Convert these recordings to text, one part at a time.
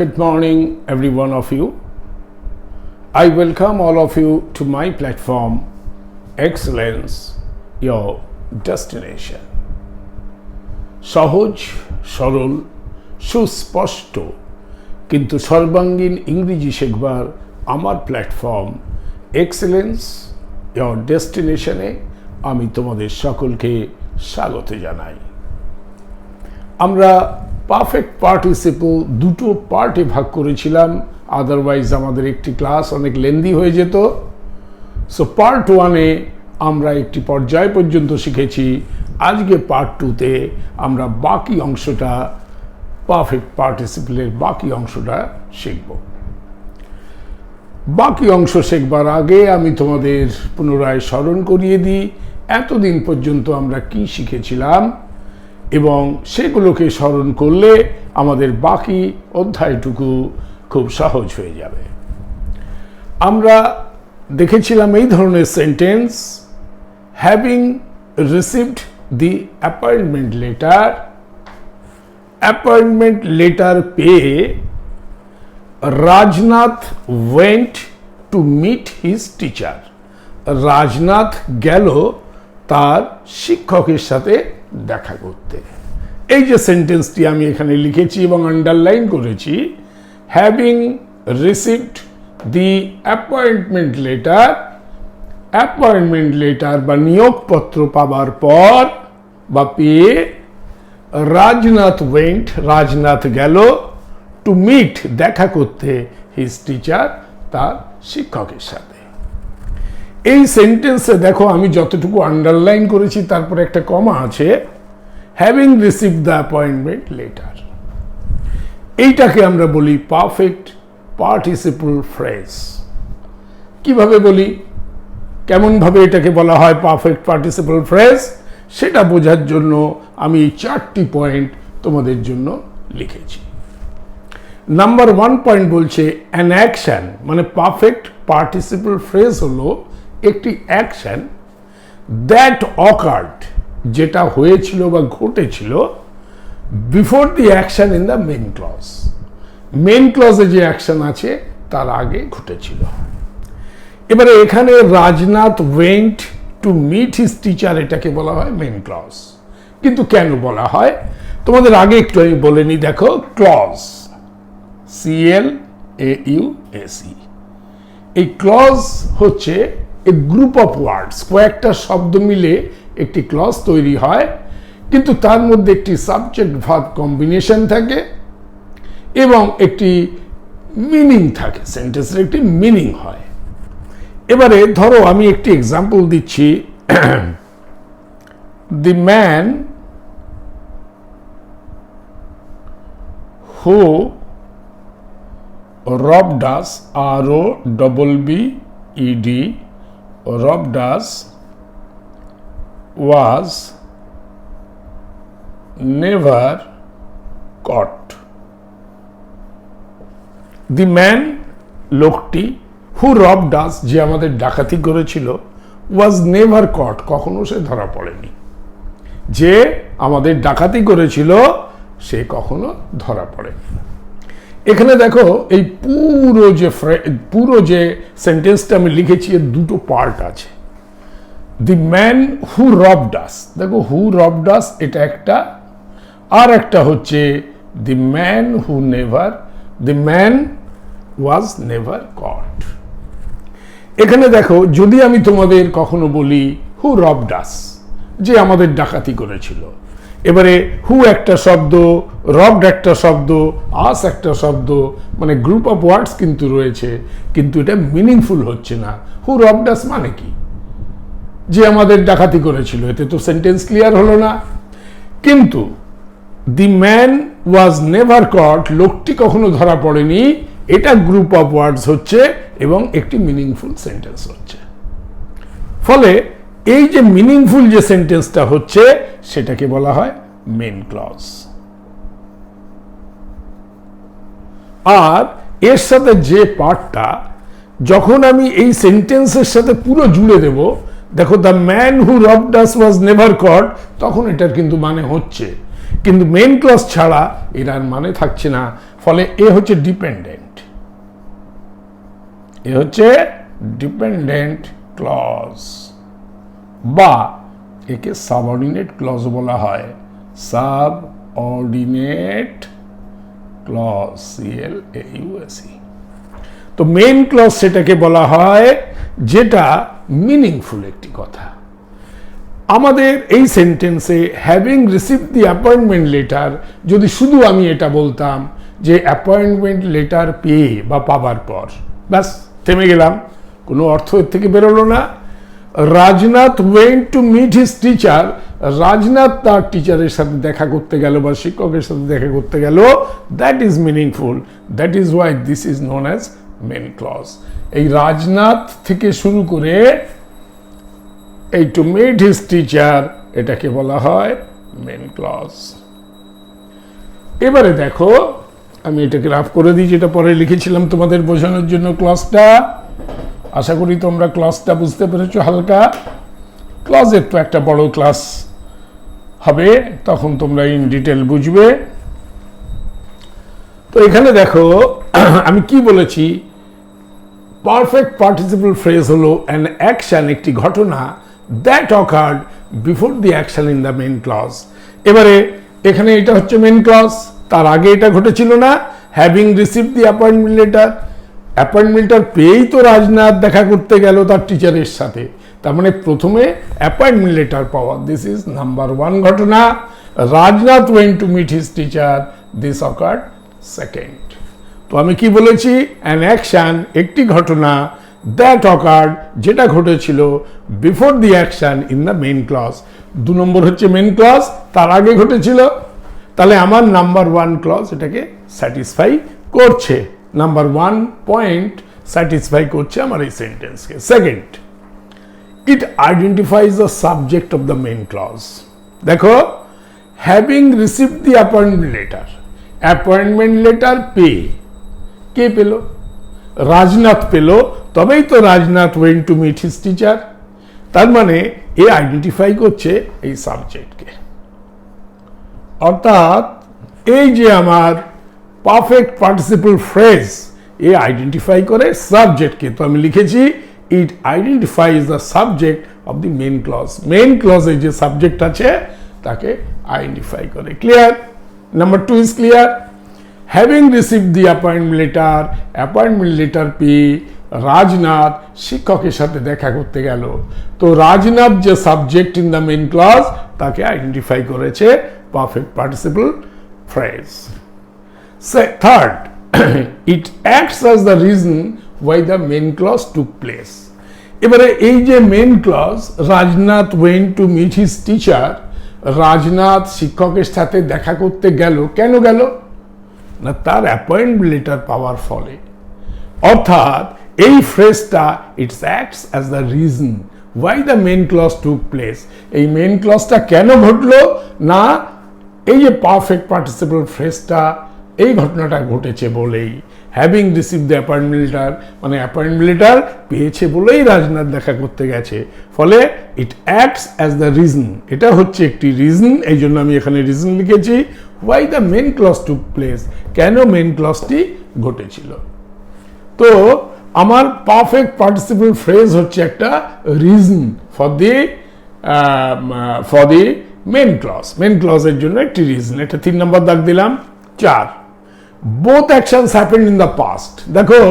Good morning, every one of you. I welcome all of you to my platform, Excellence Your Destination. সহজ, সরল, সুস্পষ্ট কিন্তু সর্বাঙ্গীন ইংরেজি শেখবার আমার প্ল্যাটফর্ম এক্সেলেন্স ইয়োর ডেস্টিনেশনে আমি তোমাদের সকলকে স্বাগত জানাই। আমরা পারফেক্ট পার্টিসিপল দুটো পার্টে ভাগ করেছিলাম, আদারওয়াইজ আমাদের একটি ক্লাস অনেক লেন্দি হয়ে যেত। সো পার্ট ওয়ানে আমরা একটি পর্যায় পর্যন্ত শিখেছি। আজকে পার্ট টুতে আমরা বাকি অংশটা পারফেক্ট পার্টিসিপলের বাকি অংশটা শিখব। বাকি অংশ শেখবার আগে আমি তোমাদের পুনরায় স্মরণ করিয়ে দিই এতদিন পর্যন্ত আমরা কি শিখেছিলাম এবং সেগুলোকে স্মরণ করলে আমাদের বাকি অধ্যায়টুকু খুব সহজ হয়ে যাবে। আমরা দেখেছিলাম এই ধরনের sentence, having received the appointment letter পেয়ে Rajnath went to meet his teacher. Rajnath গেল তার শিক্ষকের সাথে দেখা করতে। এই যে সেন্টেন্সটি আমি এখানে লিখেছি এবং আন্ডারলাইন করেছি, having received the appointment letter বা নিয়োগপত্র পাবার পর বা পেয়ে রাজনাথ গেল টু মিট দেখা করতে হিজ টিচার তার শিক্ষকের সাথে। এই সেন্টেন্সে দেখো আমি যতটুকু আন্ডারলাইন করেছি তারপরে একটা কমা আছে, having received the appointment letter. এইটাকে আমরা বলি পারফেক্ট পার্টিসিপল ফ্রেজ। কিভাবে বলি, কেমনভাবে এটাকে বলা হয় পারফেক্ট পার্টিসিপল ফ্রেজ, সেটা বোঝার জন্য আমি এই 4টি পয়েন্ট তোমাদের জন্য লিখেছি। নাম্বার 1 পয়েন্ট বলছে অ্যান অ্যাকশন, মানে পারফেক্ট পার্টিসিপল ফ্রেজ হলো একটি অ্যাকশন দ্যাট অকার্ড, যেটা হয়েছিল বা ঘটেছিল before the action in the main clause. Main ক্লজে যে অ্যাকশন আছে তার আগে ঘটেছিল। এবারে এখানে Rajnath went to meet his teacher, এটাকে বলা হয় মেন ক্লজ। কিন্তু কেন বলা হয় তোমাদের আগে একটু আমি বলে নিই। দেখো, ক্লজ CLAUSE, এই ক্লজ হচ্ছে এ গ্রুপ অফ ওয়ার্ডস, কয়েকটা শব্দ মিলে একটি ক্লজ তৈরি হয়, কিন্তু তার মধ্যে একটি সাবজেক্ট ভার্ব কম্বিনেশন থাকে এবং একটি মিনিং থাকে, সেন্টেন্সের একটি মিনিং হয়। এবারে ধরো আমি একটি এক্সাম্পল দিচ্ছি, the man who robbed us, ROBBED, robbed us was never caught. The man, লোকটি, who robbed us, যে আমাদের ডাকাতি করেছিল, was never caught, কখনো সে ধরা পড়েনি। যে আমাদের ডাকাতি করেছিল সে কখনো ধরা পড়েনি। এখানে দেখো এই পুরো যে সেন্টেন্সটা আমি লিখেছি এর দুটো পার্ট আছে। দি ম্যান হু রবড আস, দেখো হু রবড আস এটা একটা, আর একটা হচ্ছে দি ম্যান ওয়াজ নেভার কট। এখানে দেখো যদি আমি তোমাদের কখনো বলি হু রবড আস, যে আমাদের ডাকাতি করেছিল, এবারে হু একটা শব্দ, রবড একটা শব্দ, আস একটা শব্দ, মানে গ্রুপ অফ ওয়ার্ডস কিন্তু রয়েছে, কিন্তু এটা মিনিংফুল হচ্ছে না। হু রবড আস মানে কি, যে আমাদের ডাকাতি করেছিল, এতে তো সেন্টেন্স ক্লিয়ার হলো না। কিন্তু দি ম্যান ওয়াজ নেভার কট, লোকটি কখনো ধরা পড়েনি, এটা গ্রুপ অফ ওয়ার্ডস হচ্ছে এবং একটি মিনিংফুল সেন্টেন্স হচ্ছে। ফলে এই যে মিনিংফুল যে সেন্টেন্সটা হচ্ছে সেটাকে বলা হয় মেন ক্লজ। আর এর সাথে যে পার্টটা যখন আমি এই সেন্টেন্সের সাথে পুরো জুড়ে দেব, দেখো the man who robbed us was never caught, তখন এটার কিন্তু মানে হচ্ছে, কিন্তু মেন ক্লজ ছাড়া এর আর মানে থাকছে না। ফলে এ হচ্ছে ডিপেন্ডেন্ট, এ হচ্ছে ডিপেন্ডেন্ট ক্লজ, বা একে সাবঅর্ডিনেট ক্লজ বলা হয়, সাবঅর্ডিনেট ক্লজ, CLAUSE। তো মেইন ক্লজ সেটাকে বলা হয় যেটা মিনিংফুল একটি কথা। আমাদের এই সেন্টেন্সে having receive the appointment letter, যদি শুধু আমি এটা বলতাম যে অ্যাপয়েন্টমেন্ট লেটার পেয়ে বা পাবার পর, ব্যাস থেমে গেলাম, কোনো অর্থ এর থেকে বেরোলো না। Rajnath went to meet his teacher, Rajnath তার টিচারের সাথে দেখা করতে গেল বা শিক্ষকের সাথে দেখা করতে গেল, that is meaningful, that is why this is known as main clause. এই রাজনাথ থেকে শুরু করে এই টু মিট হিজ টিচার, এটাকে বলা হয় মেন ক্লজ। এবারে দেখো, আমি এটাকে রাফ করে দিই, যেটা পরে লিখেছিলাম তোমাদের বোঝানোর জন্য ক্লজটা। আশা করি তোমরা ক্লজটা বুঝতে পেরেছো হালকা। ক্লজের তো একটা বড় ক্লাস হবে, তখন তোমরা ইন ডিটেল বুঝবে। তো এখানে দেখো আমি কি বলেছি, পারফেক্ট পার্টিসিপল ফ্রেজ হলো অ্যান অ্যাকশন, একটি ঘটনা, that occurred before the action in the main clause. এবারে এখানে এটা হচ্ছে মেন ক্লজ, তার আগে এটা ঘটেছিল না, having receive the appointment letter, appointment letter পেয়েই তো রাজনাথ দেখা করতে গেল তার টিচারের সাথে, তার মানে প্রথমে অ্যাপয়েন্টমেন্ট লেটার পাওয়া, দিস ইজ নাম্বার 1 ঘটনা। Rajnath went to meet his teacher, this occurred second. তো আমি কি বলেছি, অ্যান অ্যাকশন, একটি ঘটনা, দ্যাট অকার্ড, যেটা ঘটেছিল, before the action in the main clause. 2 নম্বর হচ্ছে মেইন ক্লজ, তার আগে ঘটেছিল, তাহলে আমার নাম্বার 1 ক্লজ এটাকে স্যাটিসফাই করছে, নাম্বার 1 পয়েন্ট স্যাটিসফাই করছে আমার এই সেন্টেন্সকে। Second, it identifies the subject of the main clause. দেখো, having receive the appointment letter, appointment letter পেয়ে, কে পেল? রাজনাথ পেল, তবেই তো Rajnath went to meet his teacher, তার মানে এ আইডেন্টিফাই করছে এই সাবজেক্টকে। অর্থাৎ এই যে আমার পারফেক্ট পার্টিসিপল ফ্রেজ, এ আইডেন্টিফাই করে সাবজেক্টকে। তো আমি লিখেছি it identifies the subject of the main clause, main ক্লজে যে সাবজেক্ট আছে তাকে আইডেন্টিফাই করে। Clear? Number 2 is clear. Having receive the appointment letter, appointment letter পেয়ে রাজনাথ শিক্ষকের সাথে দেখা করতে গেল, তো রাজনাথ যে subject in the main clause তাকে আইডেন্টিফাই করেছে perfect participle phrase. Third, it acts as the reason why the main clause took place. এবারে এই যে main clause, Rajnath went to meet his teacher, Rajnath শিক্ষকের সাথে দেখা করতে গেল, কেন গেল না, তার অ্যাপয়েন্টমেন্ট লেটার পাওয়ার ফলে। অর্থাৎ এই ফ্রেজটা it's acts as the reason why the main clause took place. এই মেইন ক্লজটা কেন ঘটলো না, এই যে পারফেক্ট পার্টিসিপল ফ্রেজটা, এই ঘটনাটা ঘটেছে বলেই, having receive the appointment letter, মানে অ্যাপয়েন্টমেন্ট লেটার পেয়েছে বলেই রাজনাথ দেখা করতে গেছে, ফলে ইট অ্যাক্টস অ্যাজ দ্য রিজন, এটা হচ্ছে একটি রিজন, এই জন্য আমি এখানে রিজন লিখেছি। Why the main clause took place, কেন মেইন ক্লজটি ঘটেছিল। তো আমার পারফেক্ট পার্টিসিপল ফ্রেজ হচ্ছে একটা reason for the main clause, main ক্লজের জন্য একটি রিজন, এটা 3 নম্বর দাগ দিলাম। 4, both actions happened in the past. দেখো,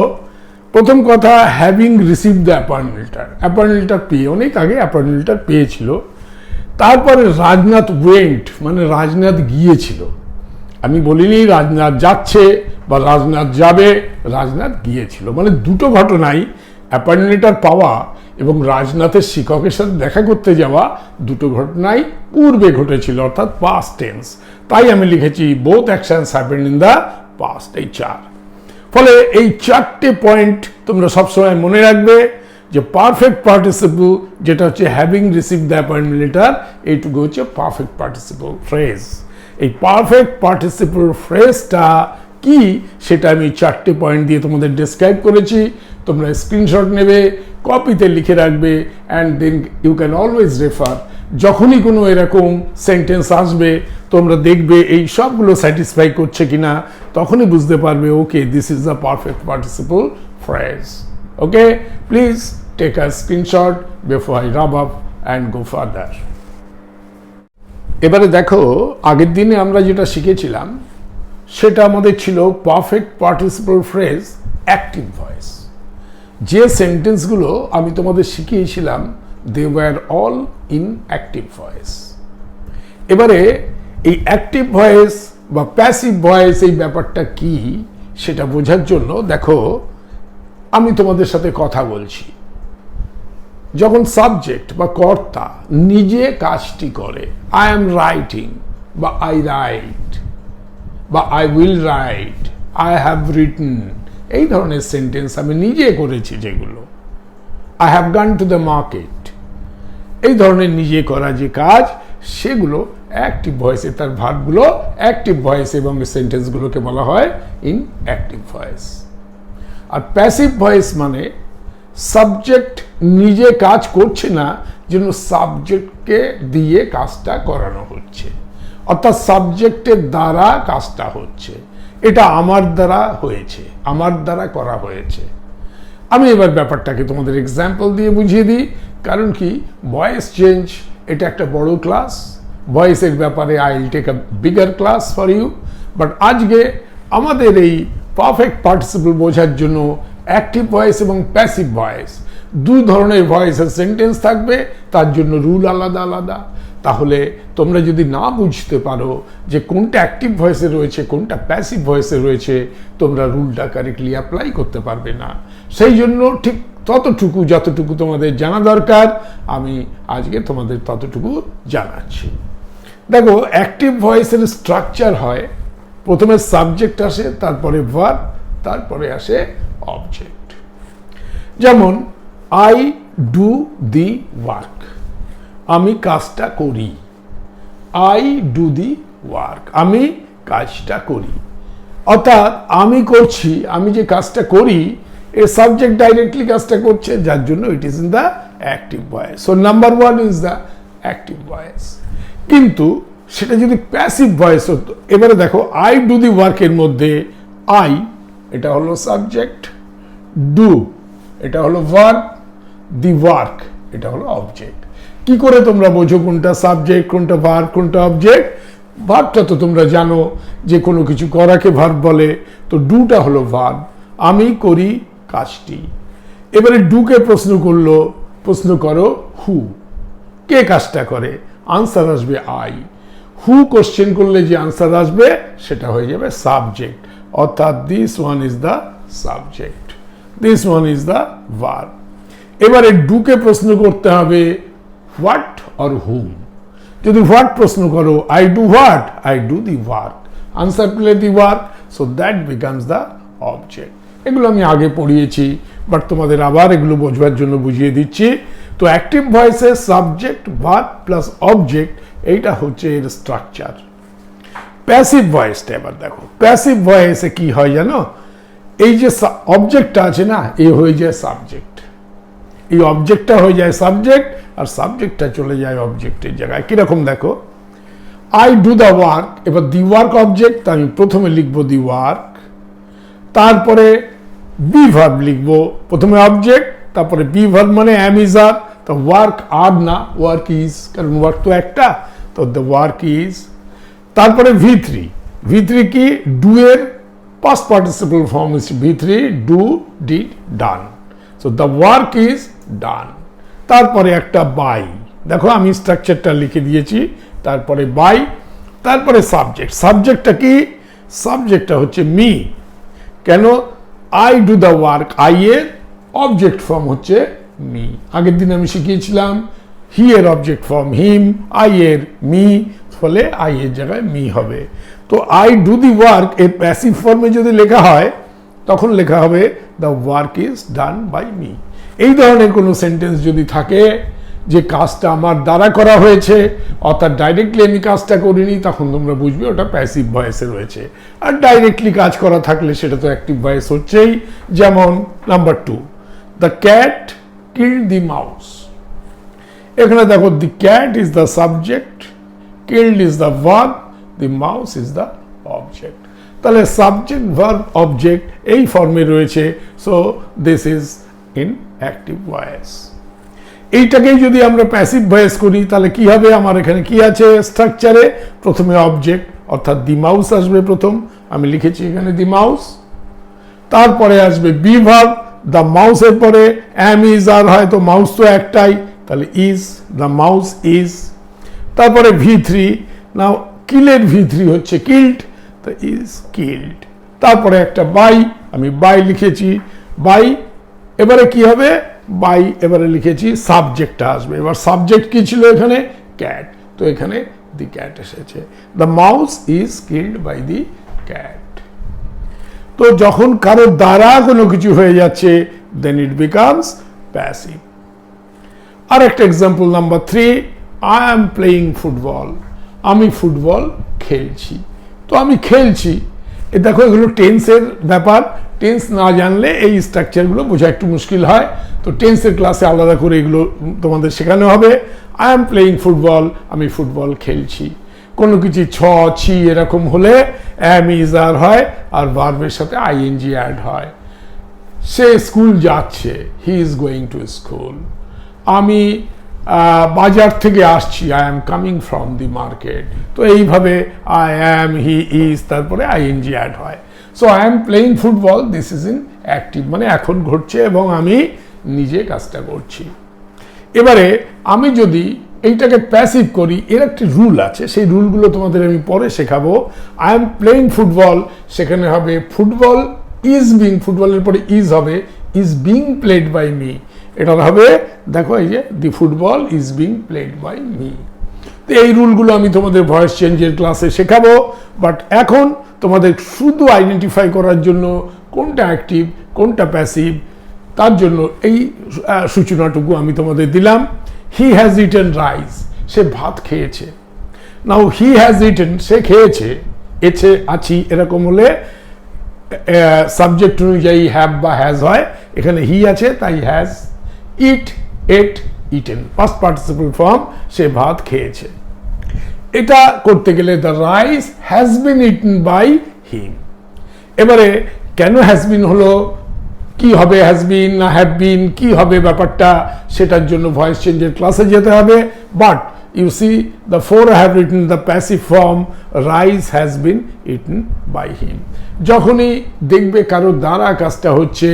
প্রথম কথা, having receive the appointment letter, appointment letter পেয়ে, অনেক আগে অ্যাপয়েন্টমেন্ট লেটার পেয়েছিল, তারপরে রাজনাথ ওয়েন্ট, মানে রাজনাথ গিয়েছিল। আমি বলিনি রাজনাথ যাচ্ছে বা রাজনাথ যাবে, রাজনাথ গিয়েছিল, মানে দুটো ঘটনাই, অ্যাপয়েন্টমেন্ট লেটার পাওয়া এবং রাজনাথের শিক্ষকের সাথে দেখা করতে যাওয়া, দুটো ঘটনাই পূর্বে ঘটেছিল, অর্থাৎ পাস্ট টেন্স। তাই আমি লিখেছি both actions happened in the past, এই 4। ফলে এই 4টে পয়েন্ট তোমরা সবসময় মনে রাখবে যে পারফেক্ট পার্টিসিপল যেটা হচ্ছে having receive the appointment letter, এইটুকু হচ্ছে পারফেক্ট পার্টিসিপল ফ্রেজ। এই পারফেক্ট পার্টিসিপল ফ্রেজটা কি সেটা আমি 4টে পয়েন্ট দিয়ে তোমাদের ডেসক্রাইব করেছি। তোমরা স্ক্রিনশট নেবে, কপিতে লিখে রাখবে, and then you can always refer. যখনই কোনো এরকম সেন্টেন্স আসবে তোমরা দেখবে এই সবগুলো স্যাটিসফাই করছে কিনা, তখনই বুঝতে পারবে okay this is the perfect participle phrase. Okay, please take a screenshot before I rub up and go further. এবারে দেখো, আগের দিনে আমরা যেটা শিখেছিলাম সেটা আমাদের ছিল perfect participle phrase active voice. যে সেন্টেন্সগুলো আমি তোমাদের শিখিয়েছিলাম they were all in active voice. এবারে এই অ্যাক্টিভ ভয়েস বা প্যাসিভ ভয়েস এই ব্যাপারটা কি সেটা বোঝার জন্য দেখো, আমি তোমাদের সাথে কথা বলছি, যখন সাবজেক্ট বা কর্তা নিজে কাজটি করে, আই এম রাইটিং বা আই রাইট বা I will write, I have written, এই ধরনের সেন্টেন্স আমি নিজে করেছি যেগুলো, আই হ্যাভ গান টু দ্য মার্কেট, এই ধরনের নিজে করা যে কাজ সেগুলো অ্যাক্টিভ ভয়েসে, তার ভার্বগুলো অ্যাক্টিভ ভয়েস এবং সেন্টেন্সগুলোকে বলা হয় ইন অ্যাক্টিভ ভয়েস। আর প্যাসিভ ভয়েস মানে সাবজেক্ট নিজে কাজ করছে না, যেন সাবজেক্টকে দিয়ে কাজটা করানো হচ্ছে, অর্থাৎ সাবজেক্টের দ্বারা কাজটা হচ্ছে, এটা আমার দ্বারা হয়েছে, আমার দ্বারা করা হয়েছে। আমি এবার ব্যাপারটাকে তোমাদের এক্সাম্পল দিয়ে বুঝিয়ে দিই, কারণ কি ভয়েস চেঞ্জ এটা একটা বড় ক্লাস, ভয়েসের ব্যাপারে I will take a bigger class for you, but আজকে আমাদের এই পারফেক্ট পার্টিসিপল বোঝার জন্য অ্যাক্টিভ ভয়েস এবং প্যাসিভ ভয়েস দুই ধরনের ভয়েসের সেন্টেন্স থাকবে, তার জন্য রুল আলাদা আলাদা। তাহলে তোমরা যদি না বুঝতে পারো যে কোনটা অ্যাক্টিভ ভয়েসে রয়েছে কোনটা প্যাসিভ ভয়েসে রয়েছে, তোমরা রুলটা কারেক্টলি অ্যাপ্লাই করতে পারবে না। সেই জন্য ঠিক ততটুকু যতটুকু তোমাদের জানা দরকার আমি আজকে তোমাদের ততটুকু জানাচ্ছি। দেখো, অ্যাক্টিভ ভয়েসের স্ট্রাকচার হয়, প্রথমে সাবজেক্ট আসে, তারপরে ভার্ব, তারপরে আসে অবজেক্ট। যেমন আই ডু দি ওয়ার্ক, আমি কাজটা করি, আই ডু দি ওয়ার্ক, আমি কাজটা করি, অর্থাৎ আমি করছি, আমি যে কাজটা করি এ সাবজেক্ট ডাইরেক্টলি কাজটা করছে, যার জন্য ইট is in the active voice. So number one is the active voice. কিন্তু সেটা যদি প্যাসিভ ভয়েস হতো, এবারে দেখো আই ডু দি ওয়ার্কের মধ্যে আই এটা হলো সাবজেক্ট, ডু এটা হলো ভার্ব, দি ওয়ার্ক এটা হলো অবজেক্ট। কি করে তোমরা বোঝো কোনটা সাবজেক্ট কোনটা ভার্ব কোনটা অবজেক্ট? ভার্বটা তো তোমরা জানো যে কোনো কিছু করাকে ভার্ব বলে, তো ডুটা হলো ভার্ব, আমি করি কাজটি। এবারে ডুকে প্রশ্ন করো হু, কে কাজটা করে? আনসার আসবে আই। হু কোশ্চেন করলে যে আনসার আসবে সেটা হয়ে যাবে সাবজেক্ট, অর্থাৎ this one is the subject, this one is the verb. এবারে ডুকে প্রশ্ন করতে হবে হোয়াট অর হুম। যদি হোয়াট প্রশ্ন করো I do what, I do the work, answer পেলে the work, so that becomes the object. এগুলো আমি আগে পড়িয়েছি, বাট তোমাদের আবার এগুলো বোঝবার জন্য বুঝিয়ে দিচ্ছি। তো অ্যাক্টিভ ভয়েসে সাবজেক্ট ভার্ব প্লাস অবজেক্ট, এইটা হচ্ছে এর স্ট্রাকচার। প্যাসিভ ভয়েসটা এবার দেখো, প্যাসিভ ভয়েসে কি হয় জানো, এই যে অবজেক্টটা আছে না, এ হয়ে যায় সাবজেক্ট, এই অবজেক্টটা হয়ে যায় সাবজেক্ট, আর সাবজেক্টটা চলে যায় অবজেক্টের জায়গায়। কিরকম দেখো, আই ডু দ্য ওয়ার্ক, এবার দি ওয়ার্ক অবজেক্ট, আমি প্রথমে লিখবো দি ওয়ার্ক, তারপরে বি ভার্ব লিখবো, প্রথমে অবজেক্ট তারপরে বি ভার্ব মানে অ্যাম ইজ আর, তো ওয়ার্ক আর না ওয়ার্ক ইজ, কারণ ওয়ার্ক তো একটা, তো দ্য ওয়ার্ক ইজ। তারপরে ভি3, ভি3 কি ডু এর পাস্ট পার্টিসিপল ফর্ম হচ্ছে ভি3, do did done, so the work is done. তারপরে একটা বাই, দেখো আমি স্ট্রাকচারটা লিখে দিয়েছি, তারপরে বাই, তারপরে সাবজেক্ট। সাবজেক্টটা কি? সাবজেক্টটা হচ্ছে মি, কেন I do the work, I এর অবজেক্ট ফর্ম হচ্ছে মি। আগের দিন আমি শিখিয়েছিলাম হি এর অবজেক্ট ফর্ম হিম, আই এর মি, ফলে আই এর জায়গায় মি হবে। তো আই ডু দি ওয়ার্ক এর প্যাসিভ ফর্মে যদি লেখা হয় তখন লেখা হবে the work is done by me. এই ধরনের কোনো সেন্টেন্স যদি থাকে যে কাজটা আমার দ্বারা করা হয়েছে, অর্থাৎ ডাইরেক্টলি আমি কাজটা করিনি, তখন তোমরা বুঝবে ওটা প্যাসিভ ভয়েসে রয়েছে। আর ডাইরেক্টলি কাজ করা থাকলে সেটা তো অ্যাক্টিভ ভয়েস হচ্ছেই। যেমন number 2, the cat killed the mouse. এখানে দেখো the cat is the subject, killed is the verb, the mouse is the object. তাহলে সাবজেক্ট ভার্ব অবজেক্ট এই ফর্মে রয়েছে, so this is in active voice. এইটাকেই যদি আমরা প্যাসিভ ভয়েস করি তাহলে কি হবে, আমার এখানে কি আছে স্ট্রাকচারে, প্রথমে অবজেক্ট অর্থাৎ দি মাউস আসবে প্রথম, আমি লিখেছি এখানে দি মাউস, তারপরে আসবে বি ভার্ব, দ্য মাউসের পরে অ্যাম ইজ আর হয়, তো মাউস তো একটাই, তাহলে ইজ, দ্য মাউস ইজ, তারপরে V3, নাও কিলের V3 হচ্ছে কিল্ড, তো ইজ কিল্ড, তারপরে একটা বাই, আমি বাই লিখেছি বাই, এবারে কি হবে বাই, এবারে লিখেছি সাবজেক্টটা আসবে, এবার সাবজেক্ট কি ছিল এখানে ক্যাট, তো এখানে দি ক্যাট এসেছে, the mouse is killed by the cat. তো যখন কারো দ্বারা কোনো কিছু হয়ে যাচ্ছে দেন ইট বিকামস প্যাসিভ। আর একটা example number 3, I am playing football, আমি ফুটবল খেলছি, তো আমি খেলছি, এ দেখো এগুলো টেন্সের ব্যাপার, টেন্স না জানলে এই স্ট্রাকচারগুলো বোঝা একটু মুশকিল হয়, তো টেন্সের ক্লাসে আলাদা করে এগুলো তোমাদের শেখানো হবে। আই অ্যাম প্লেয়িং ফুটবল, আমি ফুটবল খেলছি, কোনো কিছু ছ ছি এরকম হলে অ্যাম ইজ আর হয়, আর ভার্বের সাথে আইএনজি অ্যাড হয়। সে স্কুল যাচ্ছে, he is going to school, আমি বাজার থেকে আসছি, I am coming from the market, তো এইভাবে আই অ্যাম, হি ইজ, তারপরে আইএনজি অ্যাড হয়। So I am playing football, this is in active, মানে এখন ঘটছে এবং আমি নিজে কাজটা করছি। এবারে আমি যদি এইটাকে প্যাসিভ করি, এর একটি রুল আছে, সেই রুলগুলো তোমাদের আমি পরে শেখাবো। আই এম প্লেইং ফুটবল, সেখানে হবে ফুটবল ইজ বিং, ফুটবলের পরে ইজ হবে, is being played by me, এটা হবে দেখো এই যে the football is being played by me. তো এই রুলগুলো আমি তোমাদের ভয়েস চেঞ্জের ক্লাসে শেখাবো, বাট এখন তোমাদের শুধু আইডেন্টিফাই করার জন্য কোনটা অ্যাক্টিভ কোনটা প্যাসিভ, তার জন্য এই সূচনাটুকু আমি তোমাদের দিলাম। হি হ্যাজ ইটেন রাইস, সে ভাত খেয়েছে। নাও হি হ্যাজ ইটেন, সে খেয়েছে, এছে আছি এরকম হলে সাবজেক্ট অনুযায়ী হ্যাভ বা হ্যাজ হয়, এখানে হি আছে তাই has, eat ate eaten past participle form, সে ভাত খেয়েছে। এটা করতে গেলে the rice has been eaten by him. এবারে কেন হ্যাজ বিন হলো, কি হবে হ্যাজ বিন না হ্যাভ বিন, কি হবে ব্যাপারটা, সেটার জন্য ভয়েস চেঞ্জের ক্লাসে যেতে হবে। But you see therefore have written the passive form, rice has been eaten by him. যখনই দেখবে কারো দ্বারা কাজটা হচ্ছে,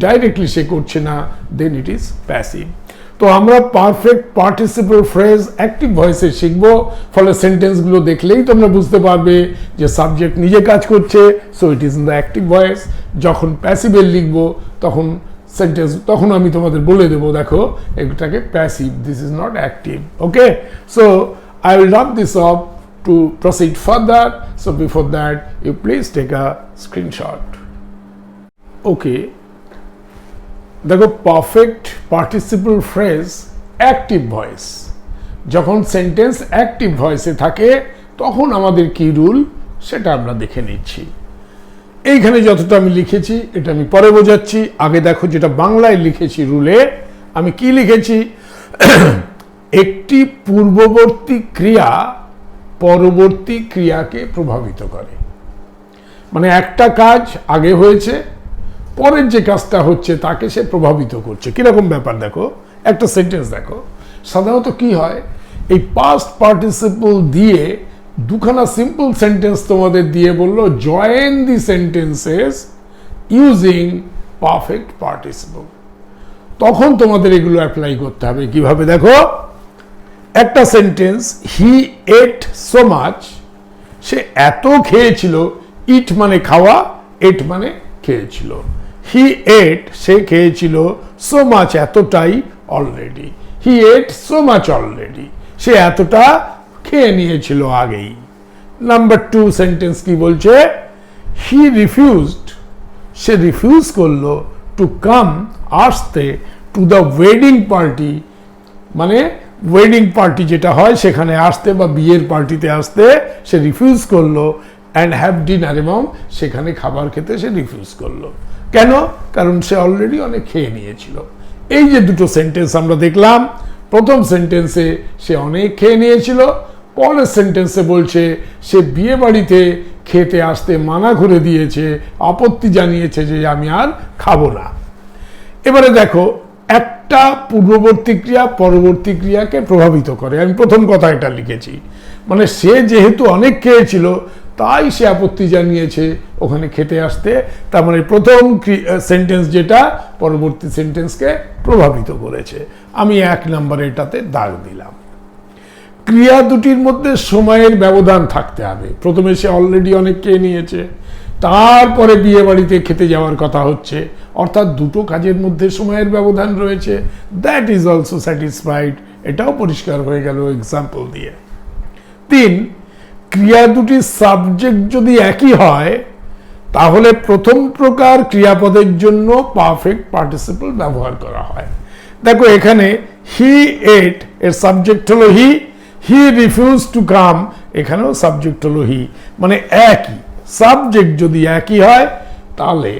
ডাইরেক্টলি সে করছে না, দেন ইট ইজ প্যাসিভ। তো আমরা পারফেক্ট পার্টিসিপল ফ্রেজ অ্যাক্টিভ ভয়েসে শিখবো, ফলে সেন্টেন্সগুলো দেখলেই তোমরা বুঝতে পারবে যে সাবজেক্ট নিজে কাজ করছে, so it is in the active voice. যখন প্যাসিভের লিখবো তখন সেন্টেন্স, তখন আমি তোমাদের বলে দেবো দেখো এটাকে passive, this is not active. Okay, so I will rub this off to proceed further, so before that you please take a screenshot. Okay, দেখো perfect participle phrase active voice, যখন সেন্টেন্স অ্যাক্টিভ ভয়েসে থাকে তখন আমাদের কি rule সেটা আমরা দেখে নিচ্ছি। এইখানে যতটা আমি লিখেছি এটা আমি পরে বোঝাচ্ছি, আগে দেখো যেটা বাংলায় লিখেছি রুলে, আমি কি লিখেছি, একটি পূর্ববর্তী ক্রিয়া পরবর্তী ক্রিয়াকে প্রভাবিত করে, মানে একটা কাজ আগে হয়েছে, পরের যে কাজটা হচ্ছে তাকে সে প্রভাবিত করছে। কিরকম ব্যাপার দেখো, একটা সেন্টেন্স দেখো, সাধারণত কি হয়, এই পাস্ট পার্টিসিপল দিয়ে দুখানা সিম্পল সেন্টেন্স তোমাদের দিয়ে বললো join the sentences using perfect participle, তখন তোমাদের এগুলো অ্যাপ্লাই করতে হবে। কিভাবে দেখো, একটা sentence he ate so much, সে এত খেয়েছিল, ইট মানে খাওয়া, এট মানে খেয়েছিল, হি এট সে খেয়েছিল, সো মাচ এতটাই, already he ate so much already, সে এতটা খেয়ে নিয়েছিল আগেই। নাম্বার 2 সেন্টেন্স কি বলছে, হি রিফিউজড, সে রিফিউজ করলো, টু কাম আসতে, টু দ্য ওয়েডিং পার্টি, মানে ওয়েডিং পার্টি যেটা হয় সেখানে আসতে বা বিয়ের পার্টিতে আসতে সে রিফিউজ করলো, অ্যান্ড হ্যাভ ডিনার, এবং সেখানে খাবার খেতে সে রিফিউজ করলো। কেন? কারণ সে অলরেডি অনেক খেয়ে নিয়েছিল। এই যে দুটো সেন্টেন্স আমরা দেখলাম, প্রথম সেন্টেন্সে সে অনেক খেয়ে নিয়েছিল, পরের সেন্টেন্সে বলছে সে বিয়ে বাড়িতে খেতে আসতে মানা করে দিয়েছে, আপত্তি জানিয়েছে যে আমি আর খাবো না। এবারে দেখো, একটা পূর্ববর্তী ক্রিয়া পরবর্তী ক্রিয়াকে প্রভাবিত করে। আমি প্রথম কথা এটা লিখেছি, মানে সে যেহেতু অনেক খেয়েছিল তাই সে আপত্তি জানিয়েছে ওখানে খেতে আসতে। তার মানে প্রথম সেন্টেন্স যেটা পরবর্তী সেন্টেন্সকে প্রভাবিত করেছে। আমি 1 নম্বরে এটাতে দাগ দিলাম। ক্রিয়া দুটির মধ্যে সময়ের ব্যবধান থাকতে হবে। প্রথমে সে অলরেডি অনেক খেয়ে নিয়েছে, তারপরে বিয়ে বাড়িতে খেতে যাওয়ার কথা হচ্ছে, অর্থাৎ দুটো কাজের মধ্যে সময়ের ব্যবধান রয়েছে। দ্যাট ইজ অলসো স্যাটিসফাইড, এটাও পরিষ্কার হয়ে গেল এক্সাম্পল দিয়ে। 3, ক্রিয়া দুটির সাবজেক্ট যদি একই হয় তাহলে প্রথম প্রকার ক্রিয়াপদের জন্য পারফেক্ট পার্টিসিপল ব্যবহার করা হয়। দেখো এখানে হি এট এর সাবজেক্ট হলো হি, হি রিফিউজ টু কাম এখানেও সাবজেক্ট হলো হি, মানে একই। সাবজেক্ট যদি একই হয় তাহলে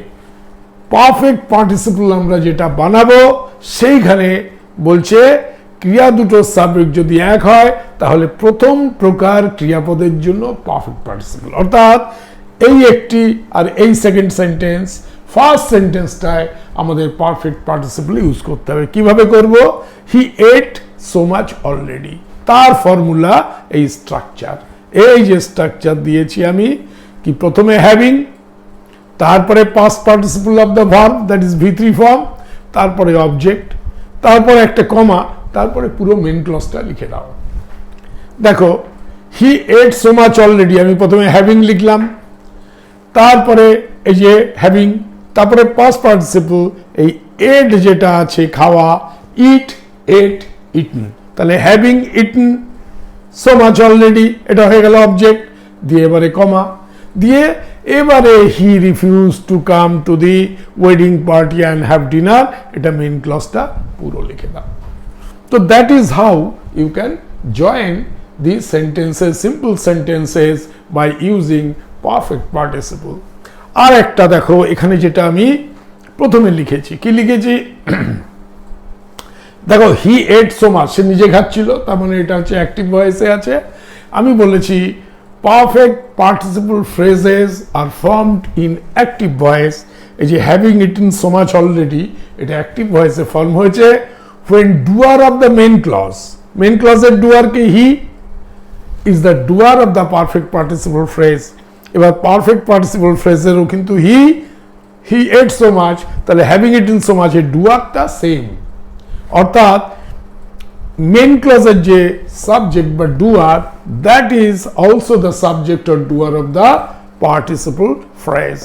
পারফেক্ট পার্টিসিপল আমরা যেটা বানাবো সেইখানে বলছে ক্রিয়া দুটোর সাবজেক্ট যদি এক হয় তাহলে প্রথম প্রকার ক্রিয়াপদের জন্য পারফেক্ট পার্টিসিপল। অর্থাৎ এই একটি আর এই সেকেন্ড সেন্টেন্স, ফার্স্ট সেন্টেন্সটায় আমাদের পারফেক্ট পার্টিসিপল ইউজ করতে হবে। কিভাবে করব? হি এট সো মাচ অলরেডি, তার ফর্মুলা এই স্ট্রাকচার। এই যে স্ট্রাকচার দিয়েছি আমি, কি প্রথমে হ্যাভিং, তারপরে past participle of the verb that is V3 form, তারপরে অবজেক্ট, তারপরে একটা কমা, তারপরে পুরো মেন ক্লজটা লিখে দাও। দেখো হি এট সো মাচ অলরেডি, আমি প্রথমে হ্যাভিং লিখলাম, তারপরে এই যে হ্যাভিং, তারপরে পাস্ট পার্টিসিপল এই এট যেটা আছে খাওয়া, ইট এট ইটন, তাহলে having eaten so much already, এটা হয়ে গেল অবজেক্ট। দিয়ে এবারে কমা দিয়ে এবারে he refuse to come to the wedding party and have dinner, এটা মেন ক্লজটা পুরো লিখে দাও। তো that is how you can join the sentences, simple sentences by using perfect participle. আর একটা দেখো এখানে যেটা আমি প্রথমে লিখেছি, কি লিখেছি দেখো, হি এট সো মাচ, সে নিজে খাচ্ছিল, তার মানে এটা হচ্ছে অ্যাক্টিভ ভয়েসে আছে। আমি বলেছি perfect participle phrases are formed in active voice. এই যে having eaten so much already, এটা অ্যাক্টিভ ভয়েসে ফর্ম হয়েছে when doer of the main clause এর doer K he is the doer of the perfect participle phrase। এবার perfect participle ফ্রেজেরও কিন্তু হি ate so much, তাহলে having eaten so much এর ডুয়ারটা same. অর্থাৎ main ক্লজের যে subject বা ডুয়ার, that is also the subject or doer of the participle phrase.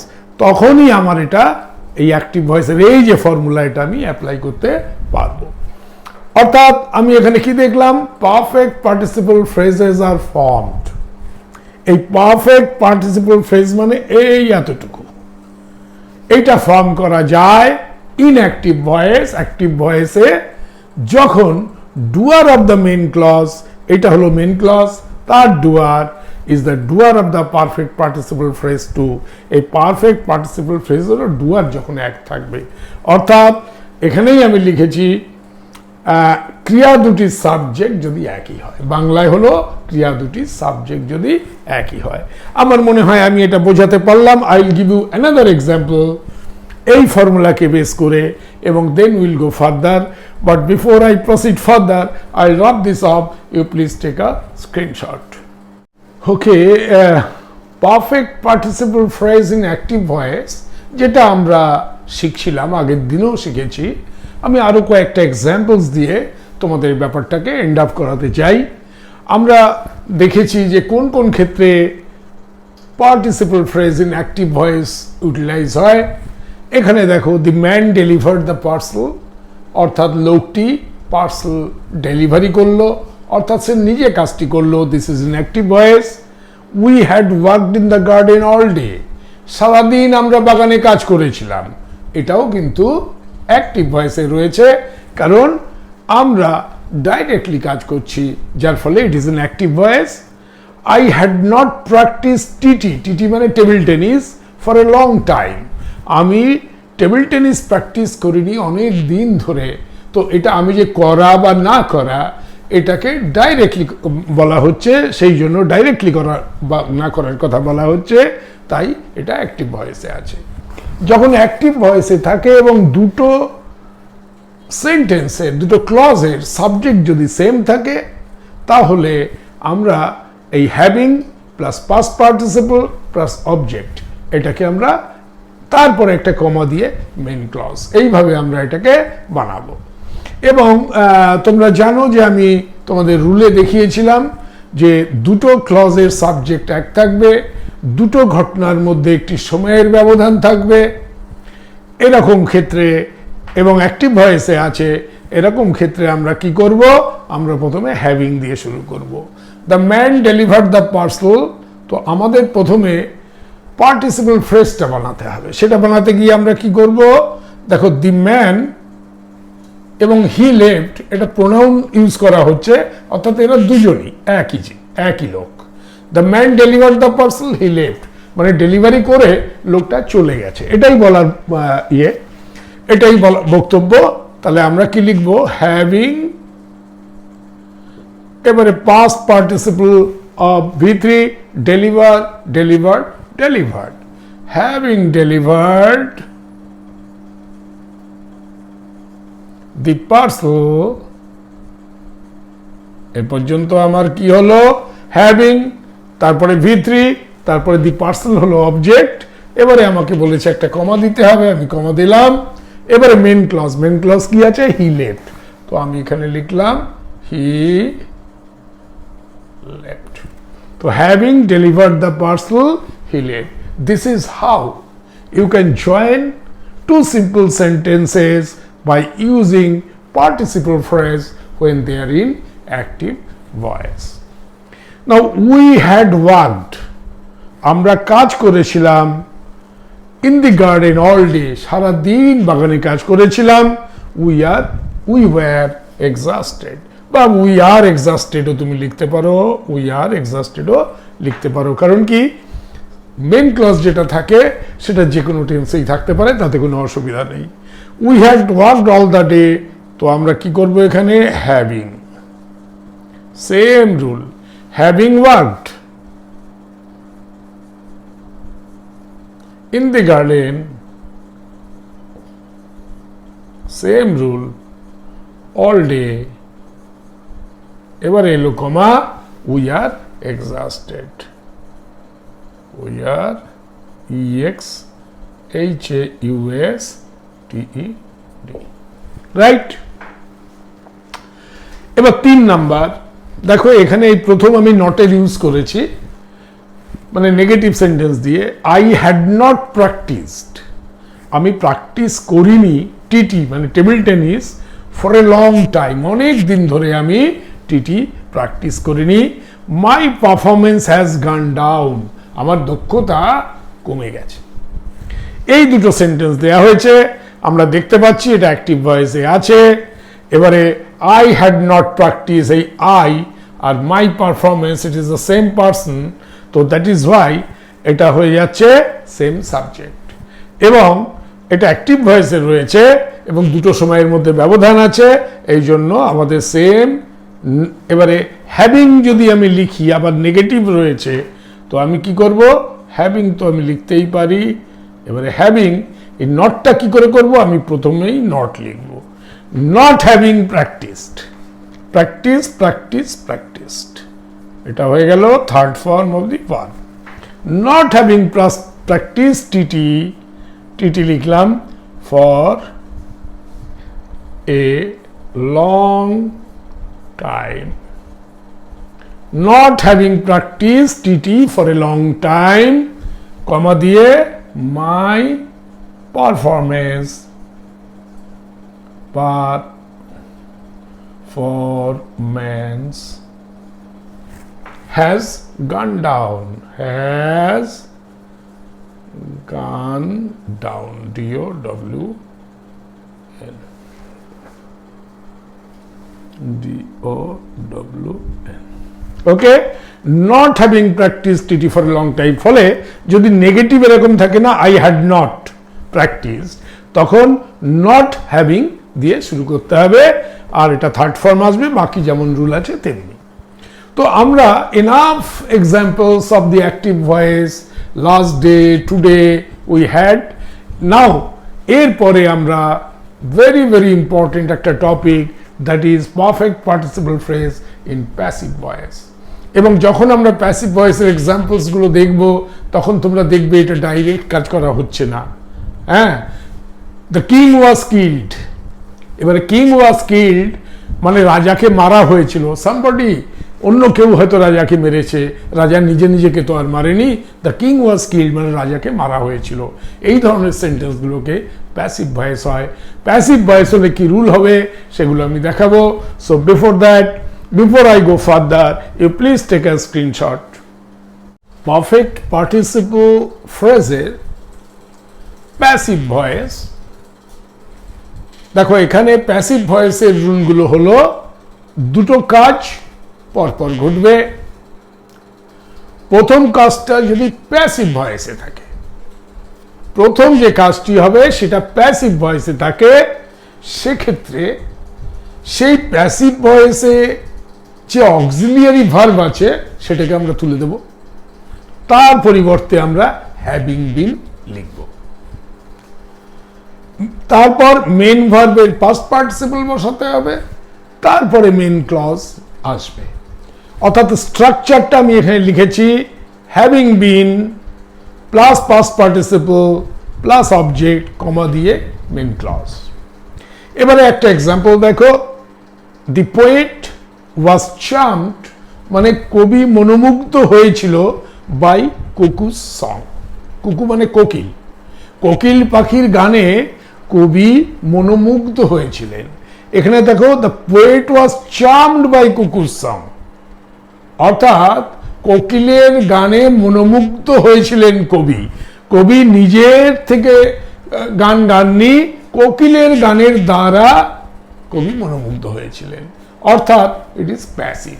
তখনই আমার এটা এই অ্যাক্টিভ ভয়েসের এই যে ফর্মুলা, এটা আমি অ্যাপ্লাই করতে পারবো। অর্থাৎ আমি এখানে কি দেখলাম, perfect participle phrases are formed. এই পারফেক্ট পার্টিসিপল ফ্রেজ মানে এই এতটুকু, এইটা ফর্ম করা যায় ইন অ্যাক্টিভ ভয়েস, অ্যাক্টিভ ভয়েসে যখন doer of the main clause, এটা হলো মেন ক্লজ, তার doer is the doer of the perfect participle phrase too. এই পারফেক্ট পার্টিসিপল ফ্রেজ হলো ডুয়ার যখন এক থাকবে। অর্থাৎ এখানেই আমি লিখেছি ক্রিয়া দুটির সাবজেক্ট যদি একই হয়, বাংলায় হলো ক্রিয়া দুটির সাবজেক্ট যদি একই হয়। আমার মনে হয় আমি এটা বোঝাতে পারলাম। I will give you another example এই ফর্মুলাকে বেস করে, এবং then will go further. But before I proceed further, I rub this off, you please take a screenshot. Okay, perfect participle phrase in active voice যেটা আমরা শিখছিলাম, আগের দিনেও শিখেছি, আমি আরও কয়েকটা এক্সাম্পলস দিয়ে তোমাদের ব্যাপারটাকে এন্ড আপ করাতে চাই। আমরা দেখেছি যে কোন কোন ক্ষেত্রে participle phrase in active voice utilize হয়। এখানে দেখো, the man delivered the parcel, অর্থাৎ লোকটি পার্সেল ডেলিভারি করলো, অর্থাৎ সে নিজে কাজটি করলো, this is in active voice. We had worked in the garden all day, সারাদিন আমরা বাগানে কাজ করেছিলাম, এটাও কিন্তু অ্যাক্টিভ ভয়েসে রয়েছে, কারণ আমরা ডাইরেক্টলি কাজ করছি, যার ফলে it is an active voice. I had not practice TT, TT মানে table tennis, for a long time, আমি টেবিল টেনিস প্র্যাকটিস করিনি অনেক দিন ধরে। তো এটা আমি যে করা বা না করা, এটাকে ডাইরেক্টলি বলা হচ্ছে, সেই জন্য ডাইরেক্টলি করা বা না করার কথা বলা হচ্ছে, তাই এটা অ্যাক্টিভ ভয়েসে আছে। যখন অ্যাক্টিভ ভয়েসে থাকে এবং দুটো সেন্টেন্সের, দুটো ক্লজের সাবজেক্ট যদি সেম থাকে, তাহলে আমরা এই having plus past participle plus object, এটাকে আমরা তারপরে একটা কমা দিয়ে মেইন ক্লজ, এইভাবে আমরা এটাকে বানাবো। এবং তোমরা জানো যে আমি তোমাদের রুলে দেখিয়েছিলাম যে দুটো ক্লজের সাবজেক্ট এক থাকবে, দুটো ঘটনার মধ্যে একটি সময়ের ব্যবধান থাকবে, এরকম ক্ষেত্রে, এবং অ্যাক্টিভ ভয়েসে আছে, এরকম ক্ষেত্রে আমরা কি করব? আমরা প্রথমে হ্যাভিং দিয়ে শুরু করব। The man delivered the parcel, তো আমাদের প্রথমে পার্টিসিপল ফ্রেজটা বানাতে হবে। সেটা বানাতে গিয়ে আমরা কি করব? দেখো, দি ম্যান এবং হি লেফট, এটা প্রোনাউন ইউজ করা হচ্ছে, অর্থাৎ এরা দুজনই একই লোক। The man delivered the parcel, he left, মানে ডেলিভারি করে লোকটা চলে গেছে, এটাই বলার এটাই বক্তব্য। তাহলে আমরা কি লিখবো? হ্যাভিং, এবারে past participle of V3, delivered, having delivered the parcel, এ পর্যন্ত আমার কি হলো? হ্যাভিং, তারপরে V3, তারপরে দি পার্সেল হলো অবজেক্ট। এবারে আমাকে বলেছে একটা কমা দিতে হবে, আমি কমা দিলাম। এবারে মেন ক্লজ কি আছে? হি লেফট, তো আমি এখানে লিখলাম হি লেফট। তো having delivered the parcel, he left. This is how you can join two simple sentences by using participle phrase when they are in active voice. Now, we had worked, আমরা কাজ করেছিলাম, in the garden all day, সারা দিন বাগানে কাজ করেছিলাম। we were exhausted, বা we are exhausted ও তুমি লিখতে পারো, we are exhausted ও লিখতে পারো। কারণ কি, মেন ক্লজ যেটা থাকে সেটা যে কোনো টেন্সেই থাকতে পারে, তাতে কোনো অসুবিধা নেই। We had worked all the day, তো আমরা কি করব এখানে? Having, same rule, having worked in the garden, same rule, all day. এবারে এলো comma, we are exhausted, we are exhausted, right? এবার 3 নাম্বার, দেখো এখানে এই প্রথম আমি নটের ইউজ করেছি, মানে নেগেটিভ সেন্টেন্স দিয়ে। আই হ্যাড নট প্র্যাকটিসড, আমি প্র্যাকটিস করিনি, টিটি মানে table tennis, for a long time, অনেক দিন ধরে আমি টিটি প্র্যাকটিস করিনি। মাই পারফরমেন্স হ্যাজ গান ডাউন, আমার দক্ষতা কমে গেছে। এই দুটো সেন্টেন্স দেয়া হয়েছে, আমরা দেখতে পাচ্ছি এটা অ্যাক্টিভ ভয়েসে আছে। এবারে আই হ্যাড নট প্র্যাকটিস, এই আই আর my performance, it is the same person, তো দ্যাট ইজ ওয়াই এটা হয়ে যাচ্ছে সেম সাবজেক্ট, এবং এটা অ্যাক্টিভ ভয়েসে রয়েছে এবং দুটো সময়ের মধ্যে ব্যবধান আছে, এই জন্য আমাদের সেম। এবারে হ্যাভিং যদি আমি লিখি, আবার নেগেটিভ রয়েছে, তো আমি কি করব? হ্যাভিং তো আমি লিখতেই পারি। এবারে হ্যাভিং, এই নটটা কি করে করব? আমি প্রথমেই নট লিখব, নট হ্যাভিং প্র্যাকটিসড, প্র্যাকটিসড, এটা হয়ে গেল third form of the verb. Not having practice TT লিখলাম for a long time, not having practiced TT for a long time, comma দিয়ে my performance has gone down, DOWN, okay. Not having practice TT for a long time, ফলে যদি negative এরকম থাকে না, I had not practice, তখন not having দিয়ে শুরু করতে হবে, আর এটা থার্ড ফর্ম আসবে, বাকি যেমন রুল আছে তেমনি। তো আমরা enough examples of the active voice, last day, today we had. Now এরপরে আমরা ভেরি ভেরি ইম্পর্টেন্ট একটা topic, that is perfect participle phrase in passive voice. এবং যখন আমরা প্যাসিভ ভয়েসের এক্সাম্পলসগুলো দেখব, তখন তোমরা দেখবে এটা ডাইরেক্ট কাজ করা হচ্ছে না। হ্যাঁ, দ্য কিং ওয়াজ কিল্ড। এবারে কিং ওয়াজ কিল্ড মানে রাজাকে মারা হয়েছিল, সামবডি, অন্য কেউ হয়তো রাজাকে মেরেছে, রাজা নিজে নিজেকে তো আর মারেনি। দ্য কিং ওয়াজ কিল্ড মানে রাজাকে মারা হয়েছিল। এই ধরনের সেন্টেন্সগুলোকে প্যাসিভ ভয়েস হয়। প্যাসিভ ভয়েস হলে কি রুল হবে সেগুলো আমি দেখাবো। So before I go further, you please take a screenshot. Perfect participle phrase passive voice. দেখো এখানে প্যাসিভ ভয়েসের রুলগুলো হলো, দুটো কাজ পরপর ঘটবে। প্রথম কাজটা যদি প্যাসিভ ভয়েসে থাকে, প্রথম যে কাজটি হবে সেটা প্যাসিভ ভয়েসে থাকে, সেক্ষেত্রে সেই প্যাসিভ ভয়েসে যে অক্সিলিয়ারি ভার্ব আছে সেটাকে আমরা তুলে দেব, তার পরিবর্তে আমরা হ্যাভিং বিন লিখব। তারপর মেন ভার্বের পাস্ট পার্টিসিপল বসাতে হবে, তারপরে মেন ক্লজ আসবে। অর্থাৎ স্ট্রাকচারটা আমি এখানে লিখেছি, having been plus past participle plus object comma দিয়ে মেন ক্লজ। এবারে একটা এক্সাম্পল দেখো, দি পোয়েট ওয়াজ চার্মড মানে কবি মনোমুগ্ধ হয়েছিল বাই কুকুস সং। কুকু মানে কোকিল, কোকিল পাখির গানে কবি মনোমুগ্ধ হয়েছিলেন। এখানে দেখো, the poet was charmed by cuckoo's song, অর্থাৎ কোকিলের গানে মনোমুগ্ধ হয়েছিলেন কবি। কবি নিজের থেকে গান গাননি, কোকিলের গানের দ্বারা কবি মনোমুগ্ধ হয়েছিলেন, অর্থাৎ ইট ইজ প্যাসিভ।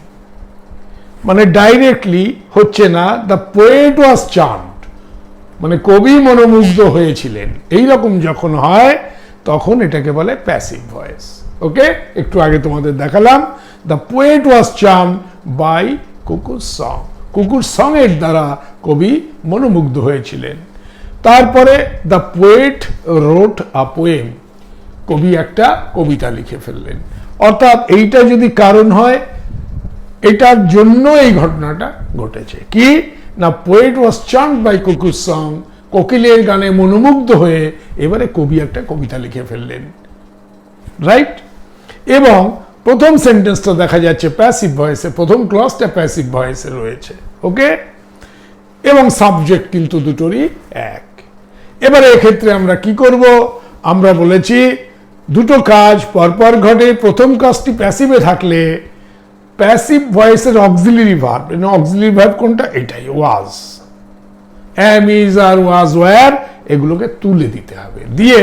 মানে ডাইরেক্টলি হচ্ছে না, দ্য পোয়েট ওয়াজ চার্মড মানে কবি মনোমুগ্ধ হয়েছিলেন, এইরকম যখন হয় তখন এটাকে বলে প্যাসিভ ভয়েস। ওকে, একটু আগে তোমাদের দেখালাম, the poet was charmed by কুকুর সং, কুকুর সং এর দ্বারা কবি মনোমুগ্ধ হয়েছিলেন। তারপরে the poet wrote a poem, কবি একটা কবিতা লিখে ফেললেন। অর্থাৎ এইটা যদি কারণ হয়, এটার জন্য এই ঘটনাটা ঘটেছে। কি না, পোয়েট ওয়াজ চার্মড বাই কুকুর সং, কোকিলের গানে মনোমুগ্ধ হয়ে এবারে কবি একটা কবিতা লিখে ফেললেন, রাইট। এবং প্রথম সেন্টেন্সটা দেখা যাচ্ছে প্যাসিভ ভয়েসে, প্রথম ক্লজটা প্যাসিভ ভয়েসে রয়েছে। ওকে, এবং সাবজেক্ট কিন্তু দুটোরই এক। এবারে এক্ষেত্রে আমরা কি করব, আমরা বলেছি দুটো কাজ পরপর ঘটে। প্রথম কাজটি প্যাসিভে থাকলে প্যাসিভ ভয়েসের অক্সিলিয়ারি ভার্ব, অক্সিলিয়ারি ভার্ব কোনটা, এটাই was, am, is, are, was, were, এগুলোকে তুলে দিতে হবে, দিয়ে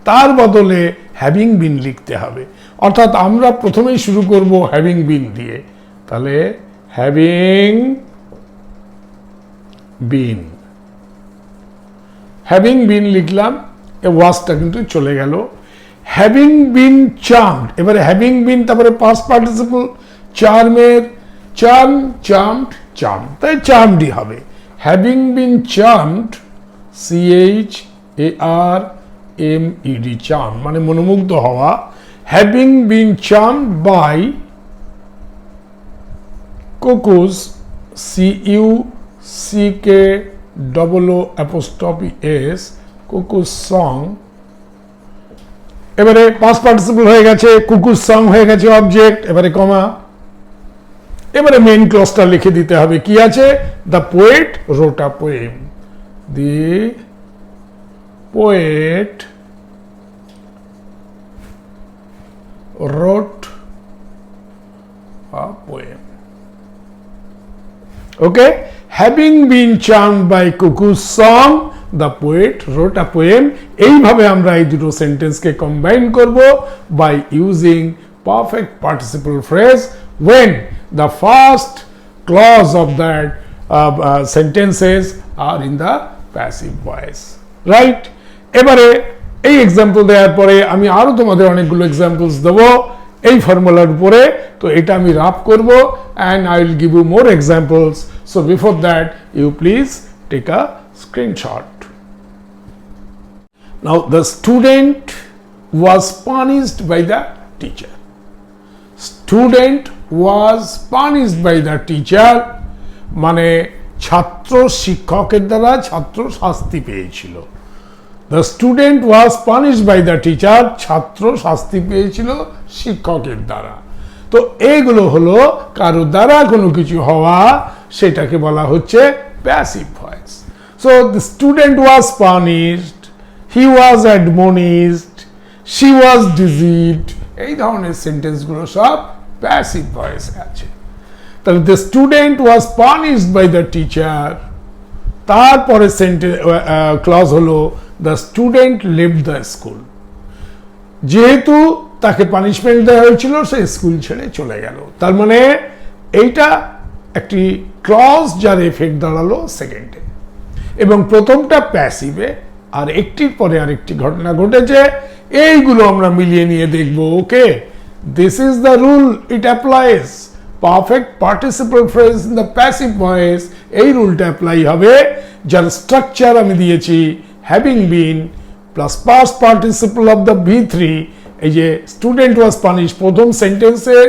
তার বদলে হ্যাভিং বিন লিখতে হবে। অর্থাৎ আমরা প্রথমেই শুরু করব হ্যাভিং বিন দিয়ে, তাহলে হ্যাভিং বিন, হ্যাভিং বিন লিখলাম, এ ওয়াজটা কিন্তু চলে গেল। হ্যাভিং বিন চার্মড, এবারে হ্যাভিং বিন তারপরে পাস্ট পার্টিসিপল, চার্মের চার্ম, চার্মড, চার্ম, তাই চার্মডই হবে। Having been charmed, CHARMED, charm মানে মনোমুগ্ধ হওয়া। Having been charmed by cuckoo's, CUCKOOS, cuckoo's song. এবারে পাস্ট পার্টিসিপল হয়ে গেছে, কুকুর সং হয়ে গেছে অবজেক্ট, এবারে কমা। এবারে মেইন ক্লজটা লিখে দিতে হবে, কি আছে, the poet wrote a poem, the poet wrote a poem. Okay, having been charmed by কুকুর song, the poet wrote a poem. এইভাবে আমরা এই দুটো সেন্টেন্সকে কম্বাইন করব by using perfect participle phrase when the first clause of that sentences are in the passive voice, right? এবারে এই example দেওয়ার পরে আমি আরো তোমাদের অনেকগুলো এক্সাম্পলস দেবো এই ফর্মুলার উপরে। তো এটা আমি রাফ করব and I will give you more examples. So before that you please take a screenshot. Now the student was punished by the teacher. Student was punished by the teacher মানে ছাত্র শিক্ষকের দ্বারা ছাত্র শাস্তি পেয়েছিল। The student was punished by the teacher ছাত্র শাস্তি পেয়েছিল শিক্ষকের দ্বারা। তো এইগুলো হলো কারো দ্বারা কোনো কিছু হওয়া, সেটাকে বলা হচ্ছে passive voice. So the student was punished, he was admonished, she was deceived, এই ধরনের সেন্টেন্সগুলো সব প্যাসিভ ভয়েসে আছে। তাহলে the student was punished by the teacher, তারপরে সেন্টেন্স ক্লজ হলো the student left the school, যেহেতু তাকে পানিশমেন্ট দেওয়া হয়েছিল সে স্কুল ছেড়ে চলে গেল। তার মানে এইটা একটি ক্লজ যার এফেক্ট দাঁড়ালো সেকেন্ডে, এবং প্রথমটা প্যাসিভে, আর একটির পরে আরেকটি ঘটনা ঘটেছে। এইগুলো আমরা মিলিয়ে নিয়ে দেখবো। Okay, this is the rule, it applies perfect participle phrase in the passive voice. এই রুলটা অ্যাপ্লাই হবে যার স্ট্রাকচার আমি দিয়েছি having been plus past participle of the V3। এই যে স্টুডেন্ট ওয়াজ পানিশ, প্রথম সেন্টেন্সের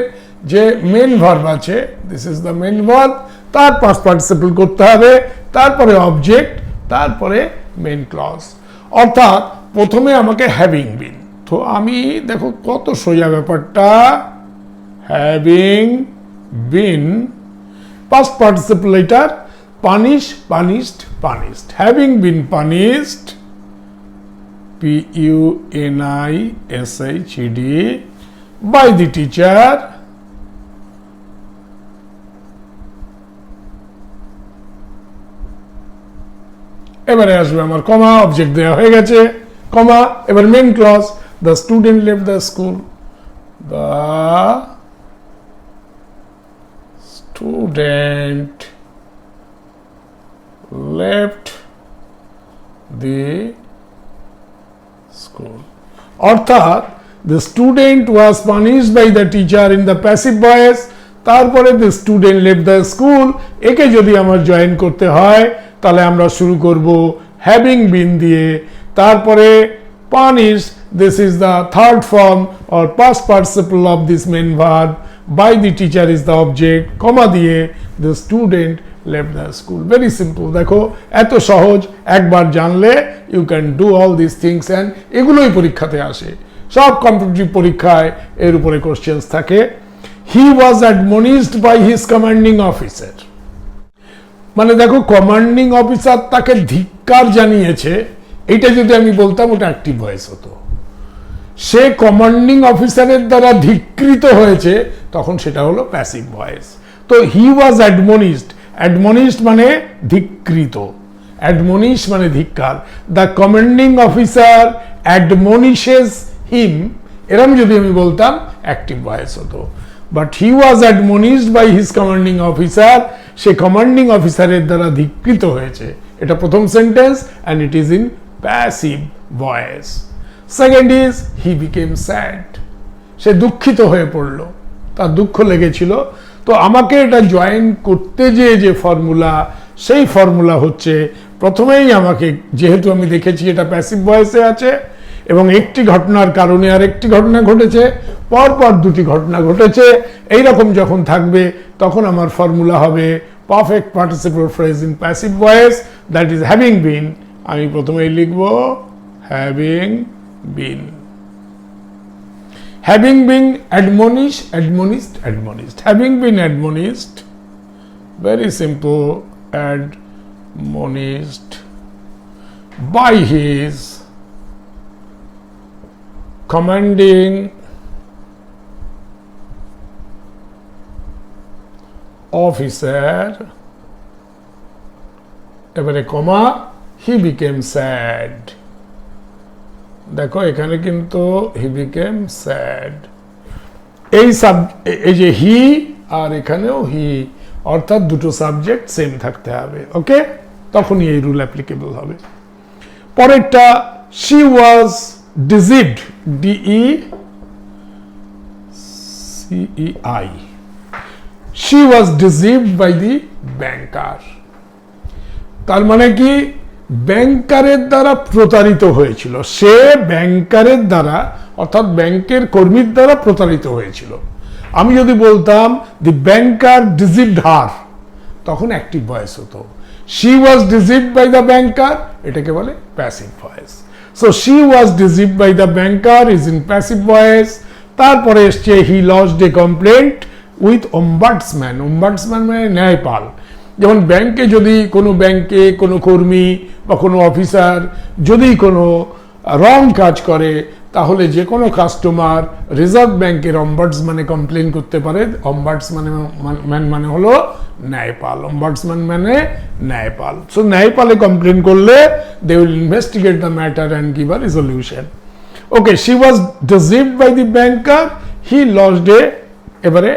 যে মেন ভার্ব আছে, this is the main verb, তার পাস্ট পার্টিসিপল করতে হবে, তারপরে অবজেক্ট, তারপরে মেন ক্লজ। অর্থাৎ প্রথমে আমাকে হ্যাভিং বিন, তো আমি দেখো কত সোজা ব্যাপারটা, হ্যাভিং বিন পাস্ট পার্টিসিপল এটার punish, punished, punished, having been punished PUNISHED by the teacher এবারে আসবে আমার কমা, অবজেক্ট দেওয়া হয়ে গেছে, কমা, এবার main clause, the student left the school, the student left the school। অর্থাৎ the student was punished by the teacher in the passive voice, তারপরে the student left the school। একে যদি আমার জয়েন করতে হয় তাহলে আমরা শুরু করব হ্যাভিং বিন দিয়ে, তারপরে punished, this is the third form or past participle of this main verb, by the teacher is the object, কমা দিয়ে the student left the school। very simple। দেখো এত সহজ, একবার জানলে you can do all these things, and এগুলোই পরীক্ষাতে আসে, সব কম্পিটিটিভ পরীক্ষায় এর উপরে কোশ্চেন্স থাকে। he was admonished by his commanding officer, মানে দেখো কমান্ডিং অফিসার তাকে ধিক্কার জানিয়েছে, এটা যদি আমি বলতাম ওটা অ্যাক্টিভ ভয়েস হতো। সে কমান্ডিং অফিসারের দ্বারা ধিক্কৃত হয়েছে, তখন সেটা হলো প্যাসিভ ভয়েস। তো হি ওয়াজ অ্যাডমনিশড, অ্যাডমনিশড মানে ধিক্কৃত, অ্যাডমনিশ মানে ধিক্কার। The commanding officer admonishes him, এরকম যদি আমি বলতাম অ্যাক্টিভ ভয়েস হতো। But he was admonished by his commanding officer, সে কমান্ডিং অফিসারের দ্বারা ধিক্কৃত হয়েছে, এটা প্রথম sentence, and it is in passive voice. Second is he became sad, সে দুঃখিত হয়ে পড়ল, তার দুঃখ লেগেছিল। তো আমাকে এটা জয়েন করতে যে ফর্মুলা, সেই ফর্মুলা হচ্ছে প্রথমেই আমাকে, যেহেতু আমি দেখেছি এটা প্যাসিভ ভয়েসে আছে এবং একটি ঘটনার কারণে আরেকটি ঘটনা ঘটেছে, পরপর দুটি ঘটনা ঘটেছে, এইরকম যখন থাকবে তখন আমার ফর্মুলা হবে perfect participle phrase in passive voice, that is having been. আমি প্রথমেই লিখব having been, having been admonished, admonished, admonished, having been admonished, very simple, admonished by his commanding officer, এবারে কমা, he became sad। দেখো এখানে কিন্তু হি became sad, এই যে হি আর এখানেও হি, অর্থাৎ দুটো সাবজেক্ট সেম থাকতে হবে। ওকে, তখনই এই রুল অ্যাপ্লিকেবল হবে। পরেরটা she was deceived, D-E-C-E-I. She was deceived by the banker. তার মানে কি, ব্যাংকারের দ্বারা প্রতারিত হয়েছিল, সে ব্যাংকারের দ্বারা অর্থাৎ ব্যাংকের কর্মীর দ্বারা প্রতারিত হয়েছিল। আমি যদি বলতাম দি ব্যাংকার ডিসিভড হার, তখন অ্যাক্টিভ ভয়েস হতো। She was deceived by the banker, এটাকে বলে passive voice. So she was deceived by the banker is in passive voice. তারপরে এসছে হি লজড এ কমপ্লেন্ট উইথ অম্বাডসম্যান। অম্বাডসম্যান মানে ন্যায়পাল। যেমন ব্যাংকে যদি কোনো ব্যাংকে কোনো কর্মী বা কোনো অফিসার যদি কোনো রং কাজ করে, তাহলে যে কোনো কাস্টমার রিজার্ভ ব্যাংকের অম্বাডসম্যানে কমপ্লেন করতে পারে। অম্বাডসম্যান মানে হলো ন্যায়পাল, অম্বাডসম্যান মানে ন্যায়পাল। সো ন্যায়পালে কমপ্লেন করলে they will investigate the matter and give a resolution. Okay, she was deceived by the banker, he lodged a, এবারে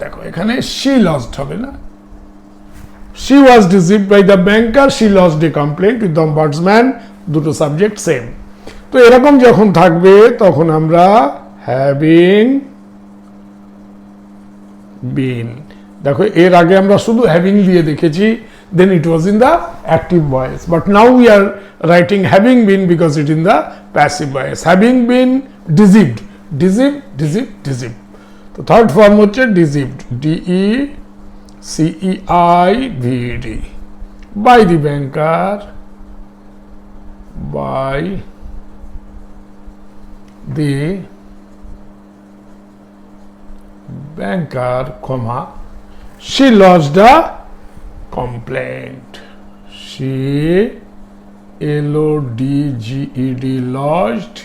দেখো এখানে শি লজড হবে না, she was deceived by the banker, she lodged a complaint with the ombudsman, দুটো subject same. তো এরকম যখন থাকবে তখন আমরা হ্যাভিং বিন, দেখো এর আগে আমরা শুধু হ্যাভিং দিয়ে দেখেছি, then it was in the active voice, but now we are writing having been because it in the passive voice. Having been deceived, deceived. তো থার্ড ফর্ম হচ্ছে deceived, D-E-C-E-I-V-E-D, by the banker, by the banker, comma, she lodged a complaint. She L-O-D-G-E-D, lodged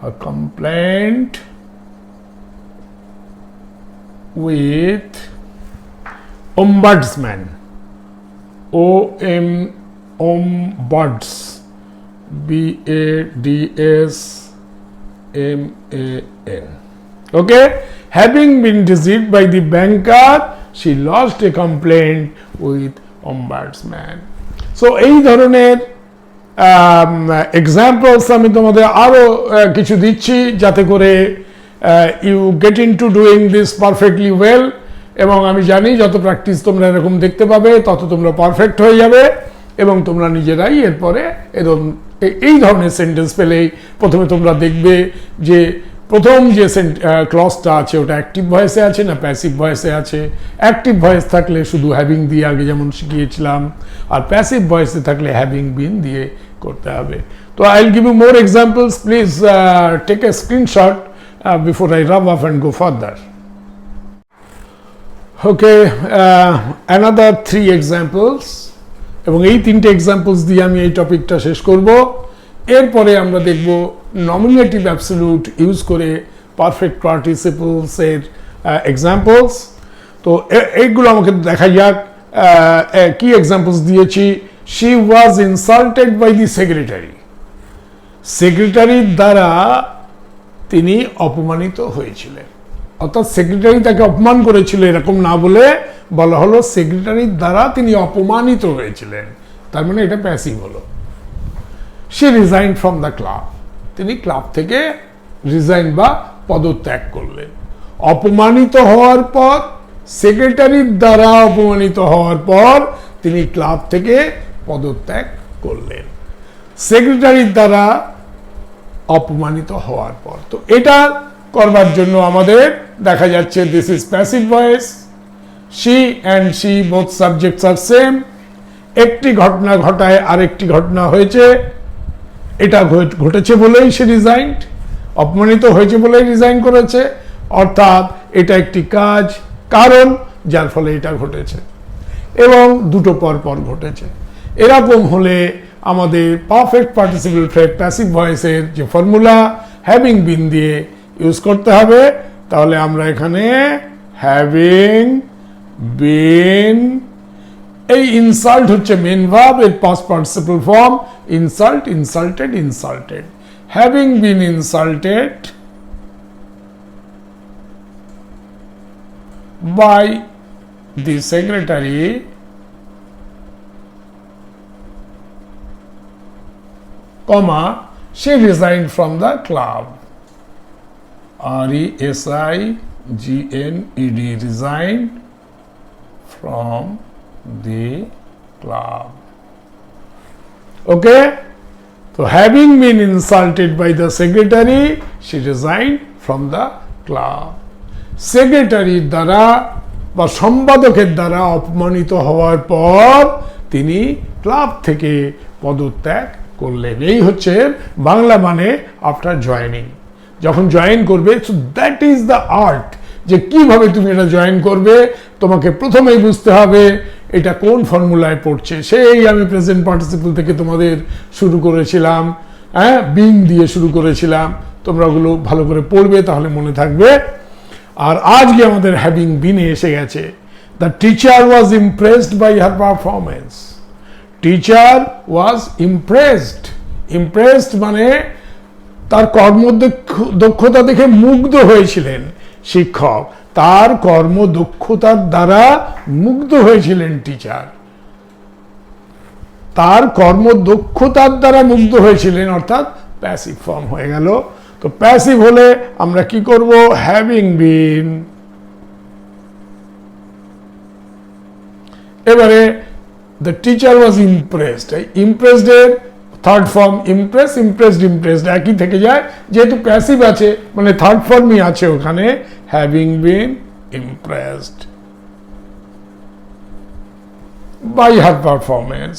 a complaint with ombudsman, ombuds, B-A-D-S-M-A-N. Okay, having been deceived by the banker, she lodged a complaint with ombudsman. So এই ধরনের examples আমি তোমাদের আরো কিছু দিচ্ছি যাতে করে you get into doing this perfectly well. এবং আমি জানি যত প্র্যাকটিস তোমরা এরকম দেখতে পাবে তত তোমরা পারফেক্ট হয়ে যাবে, এবং তোমরা নিজেরাই এরপরে এরকম এই ধরনের সেন্টেন্স পেলেই প্রথমে তোমরা দেখবে যে প্রথম যে ক্লজটা আছে ওটা অ্যাক্টিভ ভয়েসে আছে না প্যাসিভ ভয়েসে আছে। অ্যাক্টিভ ভয়েস থাকলে শুধু হ্যাভিং দিয়ে আগে যেমন শিখিয়েছিলাম, আর প্যাসিভ ভয়েসে থাকলে হ্যাভিং বিন দিয়ে করতে হবে। তো I will give you more examples, please take a screenshot before I rub off and go further. Okay, another 3 examples, এবং এই 3টে এক্সাম্পলস দিয়ে আমি এই টপিকটা শেষ করব। এরপরে আমরা দেখব নমিনেটিভ অ্যাবসলিউট ইউজ করে পারফেক্ট পার্টিসিপলস এর এক্সাম্পলস। তো এইগুলো আমাকে দেখা যাক কি এক্সাম্পলস দিয়েছি। She was insulted by the secretary, সেক্রেটারির দ্বারা তিনি অপমানিত হয়েছিলেন। অর্থাৎ সেক্রেটারি তাকে অপমান করেছিল এরকম না বলে বলা হলো সেক্রেটারির দ্বারা তিনি অপমানিত হয়েছিলেন, তার মানে এটা প্যাসিভ হলো। সে রিজাইন ফ্রম দ্য ক্লাব, তিনি ক্লাব থেকে রিজাইন বা পদত্যাগ করলেন। অপমানিত হওয়ার পর, সেক্রেটারির দ্বারা অপমানিত হওয়ার পর তিনি ক্লাব থেকে পদত্যাগ করলেন, সেক্রেটারির দ্বারা অপমানিত হওয়ার পর। তো এটা করবার জন্য আমাদের দেখা যাচ্ছে this is passive voice. She and she both subjects are same. একটি ঘটনা ঘটায় আরেকটি ঘটনা হয়েছে, এটা ঘটেছে বলেই সে রিজাইন্ড, অপমানিত হয়েছে বলেই রিজাইন করেছে, অর্থাৎ এটা একটি কাজ কারণ যার ফলে এটা ঘটেছে, এবং দুটো পর পর ঘটেছে। এরকম হলে আমাদের পারফেক্ট পার্টিসিপল প্যাসিভ ভয়েসের যে ফর্মুলা হ্যাভিং বিন দিয়ে ইউজ করতে হবে। তাহলে আমরা এখানে হ্যাভিং বিন, এই ইনসাল্ট হচ্ছে মেন ভার্ব, এর past participle form insult, insulted, insulted. Having been insulted by the secretary comma she resigned from the club. RESIGNED, resigned from the club. Okay, so having been insulted by the secretary, she resigned from the club. সেক্রেটারির দ্বারা বা সম্পাদকের দ্বারা অপমানিত হওয়ার পর তিনি club থেকে পদত্যাগ করলেন। এই হচ্ছে বাংলা মানে আফটার জয়েনিং, যখন জয়েন করবে। So that is the art, যে কিভাবে তুমি এটা জয়েন করবে। তোমাকে প্রথমেই বুঝতে হবে এটা কোন ফর্মুলায় পড়ছে। সেই আমি প্রেজেন্ট পার্টিসিপল থেকে তোমাদের শুরু করেছিলাম, হ্যাঁ, বিং দিয়ে শুরু করেছিলাম। তোমরা ওগুলো ভালো করে পড়বে, তাহলে মনে থাকবে। আর আজকে আমাদের হ্যাভিং বিনে এসে গেছে। The teacher was impressed by her performance. Teacher was impressed. Impressed মানে তার কর্মদক্ষতা দেখে মুগ্ধ হয়েছিলেন শিক্ষক। তার কর্মদক্ষতার দ্বারা মুগ্ধ হয়েছিলেন টিচার। তার কর্মদক্ষতার দ্বারা মুগ্ধ হয়েছিলেন, অর্থাৎ প্যাসিভ ফর্ম হয়ে গেল। তো প্যাসিভ হলে আমরা কি করব? Having been. এবারে the teacher was impressed. Impressed এর third form impress, impressed impressed একই থেকে যায়, যেহেতু প্যাসিভ আছে মানে থার্ড ফর্মই আছে ওখানে। Having been impressed by her performance.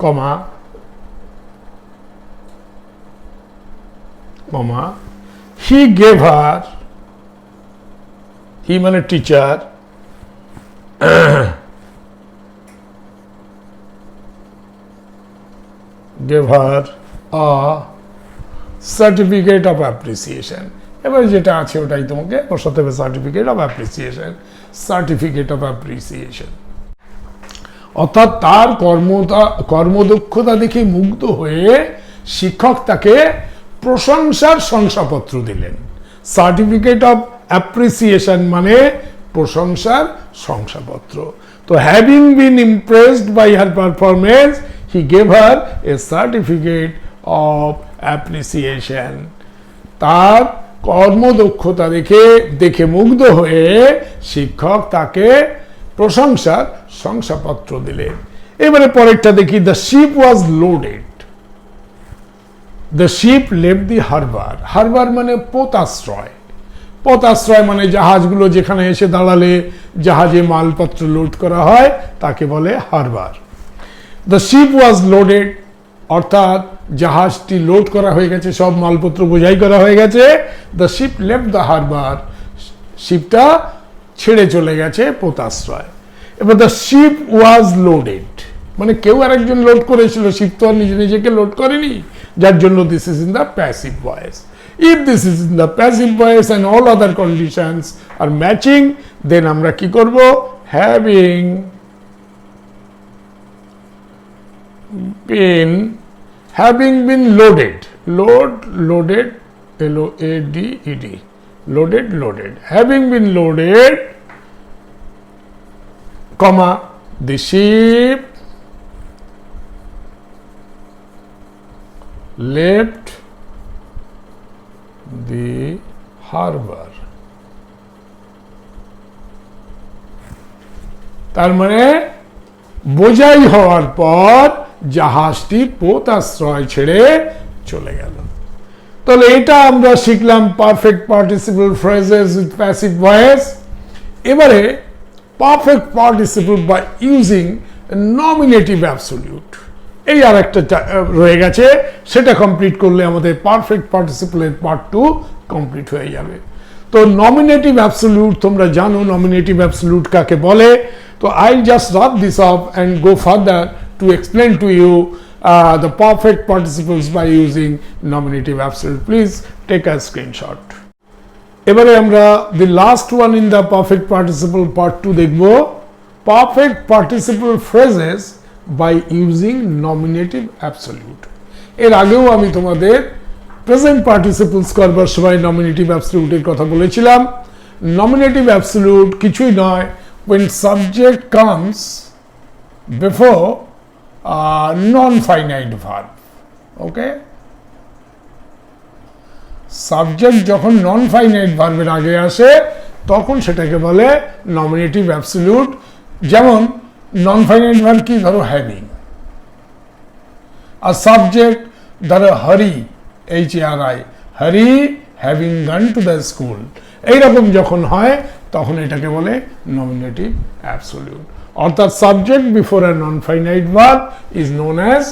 Comma comma he gave her, he মানে teacher, gave her a certificate of appreciation। এবার যেটা আছে ওটাই তোমাকে বসাতে হবে, certificate of appreciation. Certificate of appreciation অর্থাৎ তার কর্মদক্ষতা দেখে মুগ্ধ হয়ে শিক্ষক তাকে প্রশংসার শংসাপত্র দিলেন। সার্টিফিকেট অফ অ্যাপ্রিসিয়েশন মানে প্রশংসার শংসাপত্র। তো having been impressed by her performance, he gave her a certificate of appreciation. তার কর্মদক্ষতা দেখে মুগ্ধ হয়ে শিক্ষক তাকে প্রশংসার শংসাপত্র দিলেন। এবারে পরেরটা দেখি। The ship was loaded. The ship left the Harbour. Harbour মানে পোতাশ্রয়। পোতাশ্রয় মানে জাহাজগুলো যেখানে এসে দাঁড়ালে জাহাজে মালপত্র লোড করা হয় তাকে বলে Harbour. The ship was loaded অর্থাৎ জাহাজটি লোড করা হয়ে গেছে, সব মালপত্র বোঝাই করা হয়ে গেছে। The ship left the harbour, শিপটা ছেড়ে চলে গেছে পোতাশ্রয়। এবার দ্য শিপ ওয়াজ লোডেড মানে কেউ আরেকজন লোড করেছিল, শিপ তো আর নিজেকে লোড করেনি, যার জন্য this is in the passive voice. If this is in the passive voice and all other conditions are matching, then আমরা কি করব? Having been loaded. Loaded LOADED, loaded. Having been loaded, comma, the ship left the harbor. তার মানে বোঝাই হওয়ার পর জাহাজটি পোতাশ্রয় ছেড়ে চলে গেল। তাহলে এটা আমরা শিখলাম perfect participle phrases with passive voice. এবারে perfect participle by using nominative absolute, এই আর একটা রয়ে গেছে, সেটা কমপ্লিট করলে আমাদের পারফেক্ট পার্টিসিপলের পার্ট 2 কমপ্লিট হয়ে যাবে। তো নমিনেটিভ অ্যাবসলিউট তোমরা জানো নমিনেটিভ অ্যাবসলিউট কাকে বলে। তো I just rub this up and go further to explain to you the perfect participles by using nominative absolute. Please take a screenshot. এবারে আমরা the last one in the perfect participle part 2 দেখব, perfect participle phrases by using nominative absolute. এর আগেও আমি তোমাদের present participles করবার সময় nominative absolute এর কথা বলেছিলাম। nominative absolute কিছুই নয় when subject comes before non-finite verb. Okay, subject যখন নন ফাইনাইট ভার্বের আগে আসে তখন সেটাকে বলে নমিনেটিভ অ্যাবসলিউট। যেমন নন ফাইনাইট ভার্ব কি, ধরো হ্যাভিং, আর সাবজেক্ট ধরো হরি, HRI, হরি হ্যাভিং গান টু দ্য স্কুল, এইরকম যখন হয় তখন এটাকে বলে নমিনেটিভ অ্যাবসলিউট। অর্থাৎ subject before a non finite verb is known as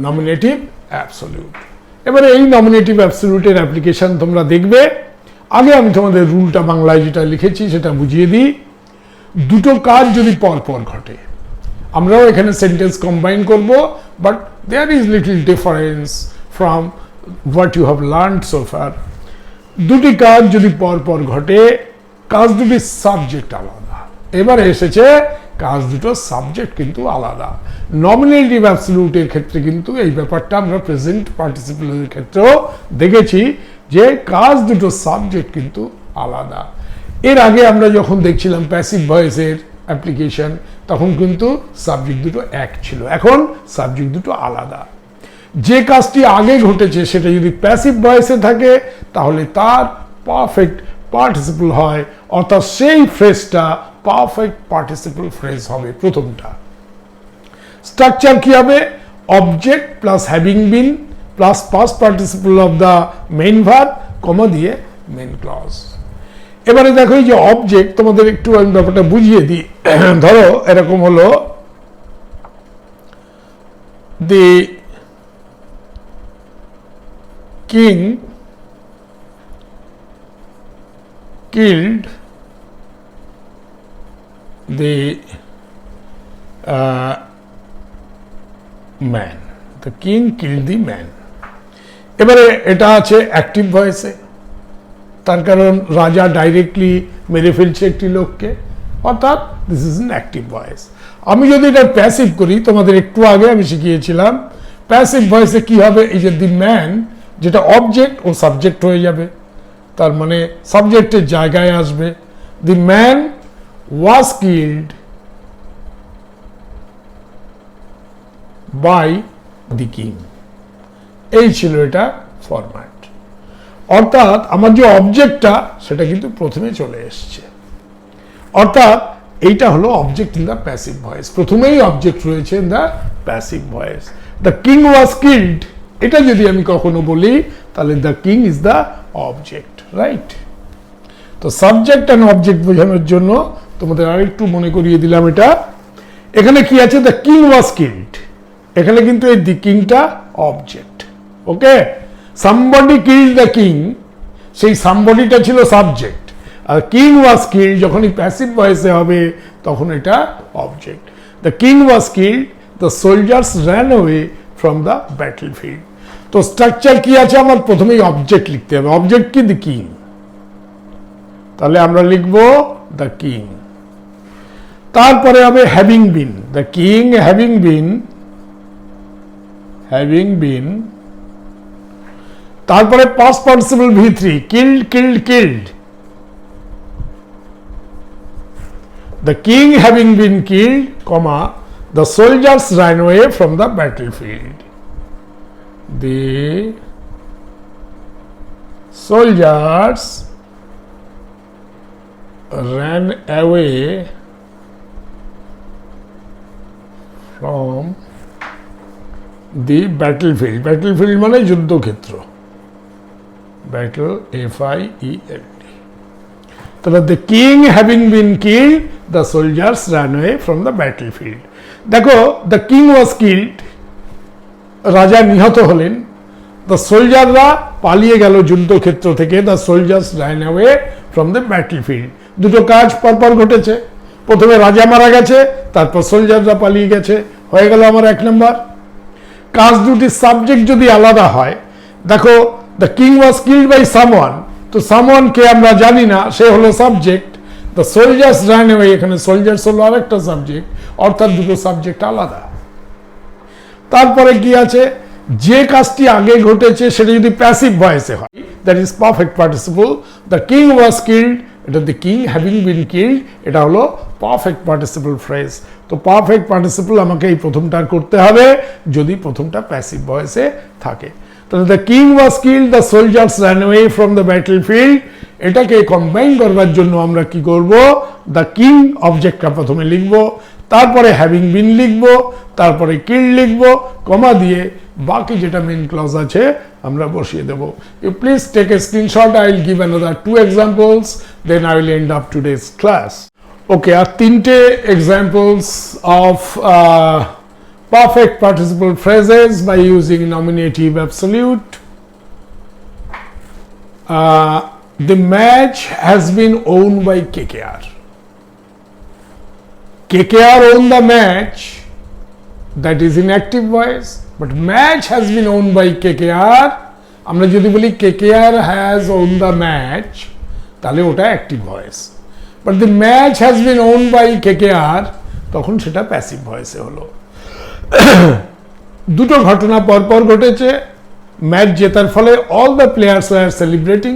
nominative absolute. এবারে এই নমিনেটিভ অ্যাবসলিউটের অ্যাপ্লিকেশন তোমরা দেখবে। আগে আমি তোমাদের রুলটা বাংলায় যেটা লিখেছি সেটা বুঝিয়ে দিই। দুটো কাজ যদি পরপর ঘটে, আমরাও এখানে সেন্টেন্স কম্বাইন করব, but there is little difference from what you have learned so far. দুটি কাজ যদি পরপর ঘটে, কাজ দুটি সাবজেক্ট আলাদা, এবারে এসেছে কাজ দুটো সাবজেক্ট কিন্তু আলাদা। নমিনেটিভ অ্যাবসলিউটের ক্ষেত্রে কিন্তু এই ব্যাপারটা আমরা প্রেজেন্ট পার্টিসিপলের ক্ষেত্রেও দেখেছি যে কাজ দুটো সাবজেক্ট কিন্তু আলাদা। এর আগে আমরা যখন দেখছিলাম প্যাসিভ ভয়েসের অ্যাপ্লিকেশন, তখন কিন্তু সাবজেক্ট দুটো এক ছিল, এখন সাবজেক্ট দুটো আলাদা। যে কাজটি আগে ঘটেছে সেটা যদি প্যাসিভ ভয়েসে থাকে তাহলে তার পারফেক্ট পার্টিসিপল হয়, অর্থাৎ সেই ফ্রেজটা পারফেক্ট পার্টিসিপল ফ্রেজ হবে প্রথমটা। স্ট্রাকচার কি হবে? Object plus having been plus past participle of the main verb, comma দিয়ে মেইন ক্লজ। এবারে দেখো এই যে অবজেক্ট, তোমাদের একটু আমি ব্যাপারটা বুঝিয়ে দিই। ধরো এরকম হলো, the king killed the man. The king killed the man. এবারে এটা আছে অ্যাক্টিভ ভয়েসে, তার কারণ রাজা ডাইরেক্টলি মেরে ফেলছে একটি লোককে, অর্থাৎ this is an active voice. আমি যদি এটা প্যাসিভ করি, তোমাদের একটু আগে আমি শিখিয়েছিলাম প্যাসিভ ভয়েসে কি হবে, এই যে দি ম্যান যেটা অবজেক্ট ও সাবজেক্ট হয়ে যাবে, তার মানে সাবজেক্টের জায়গায় আসবে। The man was killed by the king, এই ছিল এটা ফরম্যাট। অর্থাৎ আমার যে অবজেক্টটা সেটা কিন্তু প্রথমে চলে এসছে, অর্থাৎ এইটা হলো object in the passive voice. প্রথমেই অবজেক্ট রয়েছে in the passive voice. The king was killed, এটা যদি আমি কখনো বলি তাহলে the king is the object, right? তো সাবজেক্ট অ্যান্ড অবজেক্ট বোঝানোর জন্য তোমাদের আরেকটু মনে করিয়ে দিলাম এটা। এখানে কি আছে? দ্য কিং ওয়াজ কিল্ড, এখানে কিন্তু এই দি কিংটা object. Okay, somebody killed the king, সেই সামবডিটা ছিল সাবজেক্ট, আর কিং ওয়াজ কিল্ড যখনই প্যাসিভ ভয়েসে হবে তখন এটা object. The king was killed, the soldiers ran away from the battle field. তো স্ট্রাকচার কি আছে? আমার প্রথমেই অবজেক্ট লিখতে হবে। অবজেক্ট কি? দি কিং, তাহলে আমরা লিখব দ্য কিং। তারপরে হবে having been, the king having been, having been. তারপরে past participle V3, killed killed killed, the king having been killed, comma the soldiers ran away from the battlefield. The soldiers ran away from the battlefield. Battlefield মানে যুদ্ধক্ষেত্র, battle, FIELD. তাহলে the king having been killed, the soldiers ran away from the battlefield. দেখো, the king was killed, রাজা নিহত হলেন, the সোলজাররা পালিয়ে গেল যুদ্ধক্ষেত্র থেকে, the soldiers ran away from the battlefield. দুটো কাজ পরপর ঘটেছে, প্রথমে রাজা মারা গেছে, তারপর সোলজাররা পালিয়ে গেছে, হয়ে গেল আমার 1 নম্বর। কাজ দুটি সাবজেক্ট যদি আলাদা হয়, দেখো the king was killed by someone, তো সামওয়ান কে আমরা জানি না, সে হলো subject. The soldiers ran away, এখানে সোলজার্স হলো আরেকটা সাবজেক্ট, অর্থাৎ দুটো সাবজেক্ট আলাদা। তারপরে কি আছে? যে কাজটি আগে ঘটেছে সেটা যদি প্যাসিভ ভয়েসে হয়, that is perfect participle. The king was killed, এটা the king having been killed, এটা হলো পারফেক্ট পার্টিসিপল ফ্রেজ। তো পারফেক্ট পার্টিসিপল আমাকে এই প্রথমটা করতে হবে যদি প্রথমটা প্যাসিভ ভয়েসে থাকে। তাহলে the king was killed, the soldiers ran away from the battle field, এটাকে কম্বাইন করবার জন্য আমরা কি করব, দ্য কিং অবজেক্টটা প্রথমে লিখব, তারপরে হ্যাভিং বিন লিখব, তারপরে কিল্ড লিখব, কমা দিয়ে বাকি যেটা মেন ক্লজ আছে আমরা বসিয়ে দেব। You please take a screenshot, I will give another 2 examples, then I will end up today's class. Okay, আর 3টে examples of perfect participle phrases by using nominative absolute. The match has been won by KKR. KKR won the match, that is in active voice, but match has been won by KKR. আমরা যদি বলি KKR has won the match, তাহলে ওটা active voice, but the match has been won by KKR, তখন সেটা passive voice এ হলো। দুটো ঘটনা পরপর ঘটেছে। ম্যাচ জেতার ফলে all the players were celebrating,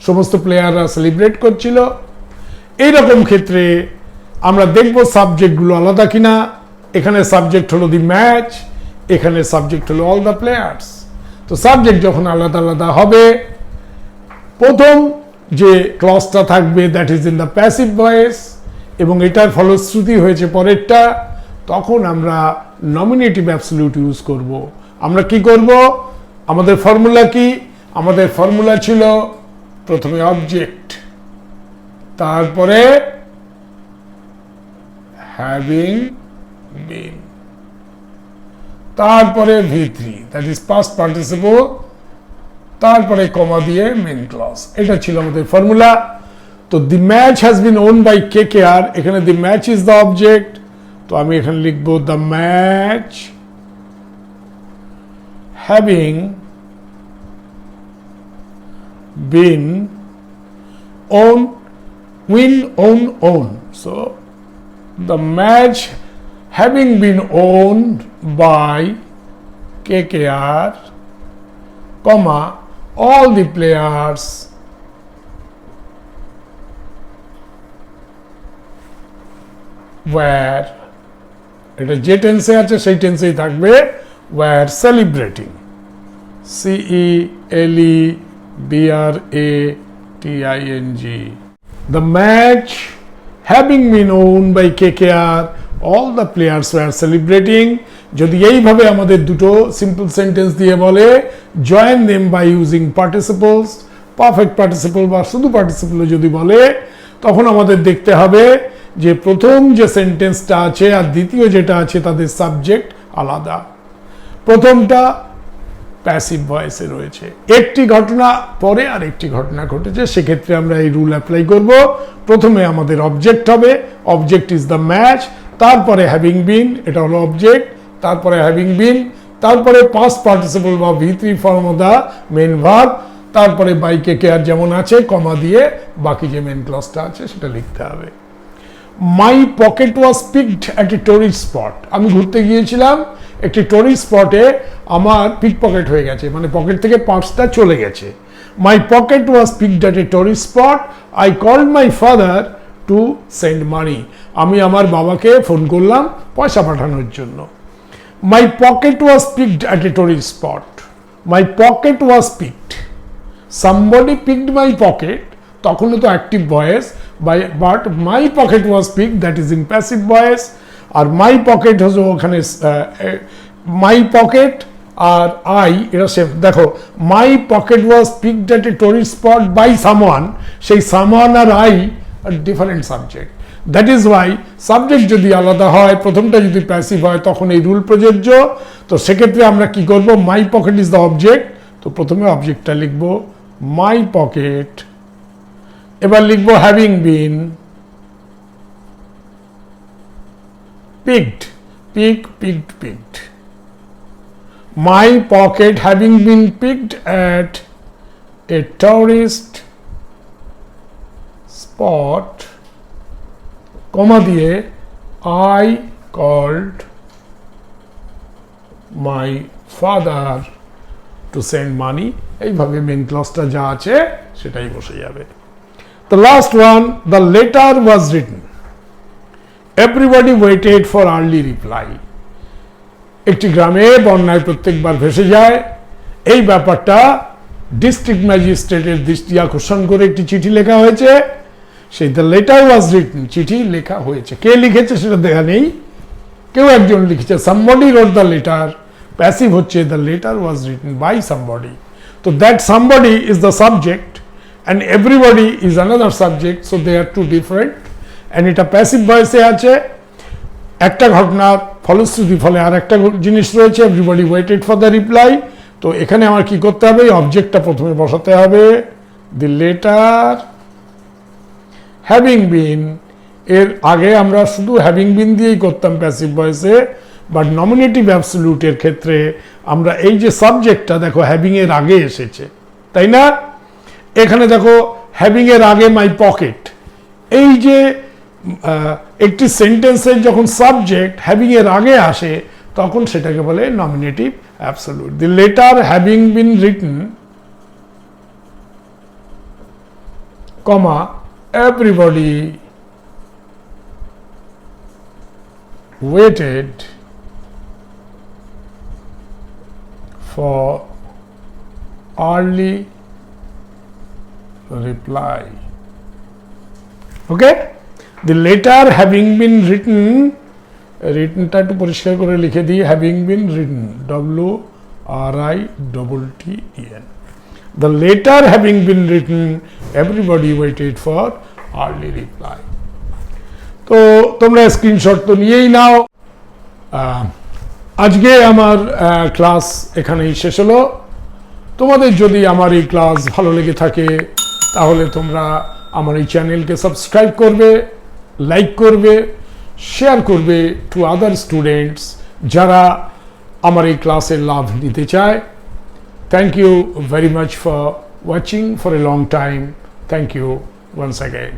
সমস্ত প্লেয়াররা সেলিব্রেট করছিল। এইরকম ক্ষেত্রে আমরা দেখব সাবজেক্টগুলো আলাদা কিনা। এখানে সাবজেক্ট হলো দি ম্যাচ, এখানে সাবজেক্ট হলো অল দ্য প্লেয়ার্স। তো সাবজেক্ট যখন আলাদা আলাদা হবে, প্রথম যে ক্লজটা থাকবে that is in the passive voice, এবং এটার ফলশ্রুতি হয়েছে পরেরটা, তখন আমরা নমিনেটিভ অ্যাবসলিউট ইউজ করব। আমরা কি করব, আমাদের ফর্মুলা কি, আমাদের ফর্মুলা ছিল প্রথমে অবজেক্ট, তারপরে হ্যাভিং বিন, তারপরে V3 that is past participle, তারপরে কমা দিয়ে মেন ক্লজ। এটা ছিল আমাদের ফর্মুলা। তো the match has been won by KKR, এখানে the match is the object, তো আমি এখানে লিখব the match having been won, win won won, so the match having been owned by KKR, comma all the players were, এটা যে টেন্সে আছে সেই টেন্সেই থাকবে, were celebrating, CELEBRATING, the match having been owned by KKR, all the players were celebrating। যদি এইভাবে আমাদের দুটো সিম্পল সেন্টেন্স দিয়ে বলে, join them by using participles, perfect participle বা শুধু পার্টিসিপল যদি বলে, তখন আমাদের দেখতে হবে যে প্রথম যে সেন্টেন্সটা আছে আর দ্বিতীয় যেটা আছে তাদের সাবজেক্ট আলাদা। প্রথমটা প্যাসিভ ভয়েসে রয়েছে, একটি ঘটনা পরে আর একটি ঘটনা ঘটেছে, সেক্ষেত্রে আমরা এই রুল অ্যাপ্লাই করব। প্রথমে আমাদের অবজেক্ট হবে, অবজেক্ট ইজ দ্য ম্যাচ, তারপরে হ্যাভিং বিন, এটা হলো অবজেক্ট, তারপরে হ্যাভিং বিন, তারপরে পাস্ট পার্টিসিপল বা V3 form of the main verb, তারপরে বাই KKR যেমন আছে কমা দিয়ে বাকি যে মেন ক্লজটা আছে সেটা লিখতে হবে। My pocket was picked at a tourist spot, আমি ঘুরতে গিয়েছিলাম, একটি টুরিস্ট স্পটে আমার পিক পকেট হয়ে গেছে, মানে পকেট থেকে পার্সটা চলে গেছে। My pocket was picked at a tourist spot, I called my father to send money, আমি আমার বাবাকে ফোন করলাম পয়সা পাঠানোর জন্য। My pocket was picked at a tourist spot, my pocket was picked, somebody picked my pocket, তখনও তো active voice, but my pocket was picked that is in passive voice. আর মাই পকেট হচ্ছে ওখানে my pocket আর I, এটা same. দেখো, মাই pocket was picked at a tourist spot by someone, সেই someone আর I are different subject, that is Y subject যদি আলাদা হয়, প্রথমটা যদি প্যাসিভ হয়, তখন এই রুল প্রযোজ্য। তো সেক্ষেত্রে আমরা কি করব, my pocket is the object, তো প্রথমে অবজেক্টটা লিখব মাই পকেট, এবার লিখব having been picked, picked. My pocket having been picked at a tourist spot, comma দিয়ে I called my father to send money. এইভাবে মেন ক্লজটা যা আছে সেটাই বসে যাবে। The last one, the letter was written. Everybody waited for early reply. একটি গ্রামে বন্যায় প্রত্যেকবার ভেসে যায়, এই ব্যাপারটা ডিস্ট্রিক্ট ম্যাজিস্ট্রেটের দৃষ্টি আকর্ষণ করে একটি চিঠি লেখা হয়েছে। সেই দ্য লেটার ওয়াজ রিটেন, চিঠি লেখা হয়েছে। কে লিখেছে সেটা দেখা নেই, কেউ একজন লিখেছে। Somebody wrote the letter, passive হচ্ছে the letter was written by somebody. তো that somebody is the subject and everybody is another subject, so they are two different. And এটা প্যাসিভ ভয়েসে আছে। একটা ঘটনার ফলশ্রুতি ফলে আর একটা জিনিস রয়েছে, everybody waited for the reply. তো এখানে আমার কি করতে হবে, অবজেক্টটা প্রথমে বসাতে হবে, দি লেটার হ্যাভিং বিন। এর আগে আমরা শুধু হ্যাভিং বিন দিয়েই করতাম প্যাসিভ ভয়েসে, বাট নমিনেটিভ অ্যাবসলিউটের ক্ষেত্রে আমরা এই যে সাবজেক্টটা দেখো হ্যাভিং এর আগে এসেছে, তাই না? এখানে দেখো হ্যাভিং এর আগে মাই পকেট। এই যে একটি সেন্টেন্সের যখন সাবজেক্ট হ্যাভিং এর আগে আসে তখন সেটাকে বলে nominative absolute. The letter having been written, comma everybody waited for early reply. Okay, the letter having been written, writtenটা একটু পরিষ্কার করে লিখে দিই, having been written, WRITTEN. The letter having been written, everybody waited for early reply. তো তোমরা screenshot তো নিয়েই নাও। আজকে আমার ক্লাস এখানেই শেষ হলো। তোমাদের যদি আমার এই ক্লাস ভালো লেগে থাকে তাহলে তোমরা আমার এই চ্যানেলকে সাবস্ক্রাইব করবে, লাইক করবে, শেয়ার করবে টু আদার স্টুডেন্টস যারা আমার এই ক্লাসের লাভ নিতে চায়। Thank you very much for watching for a long time. Thank you once again.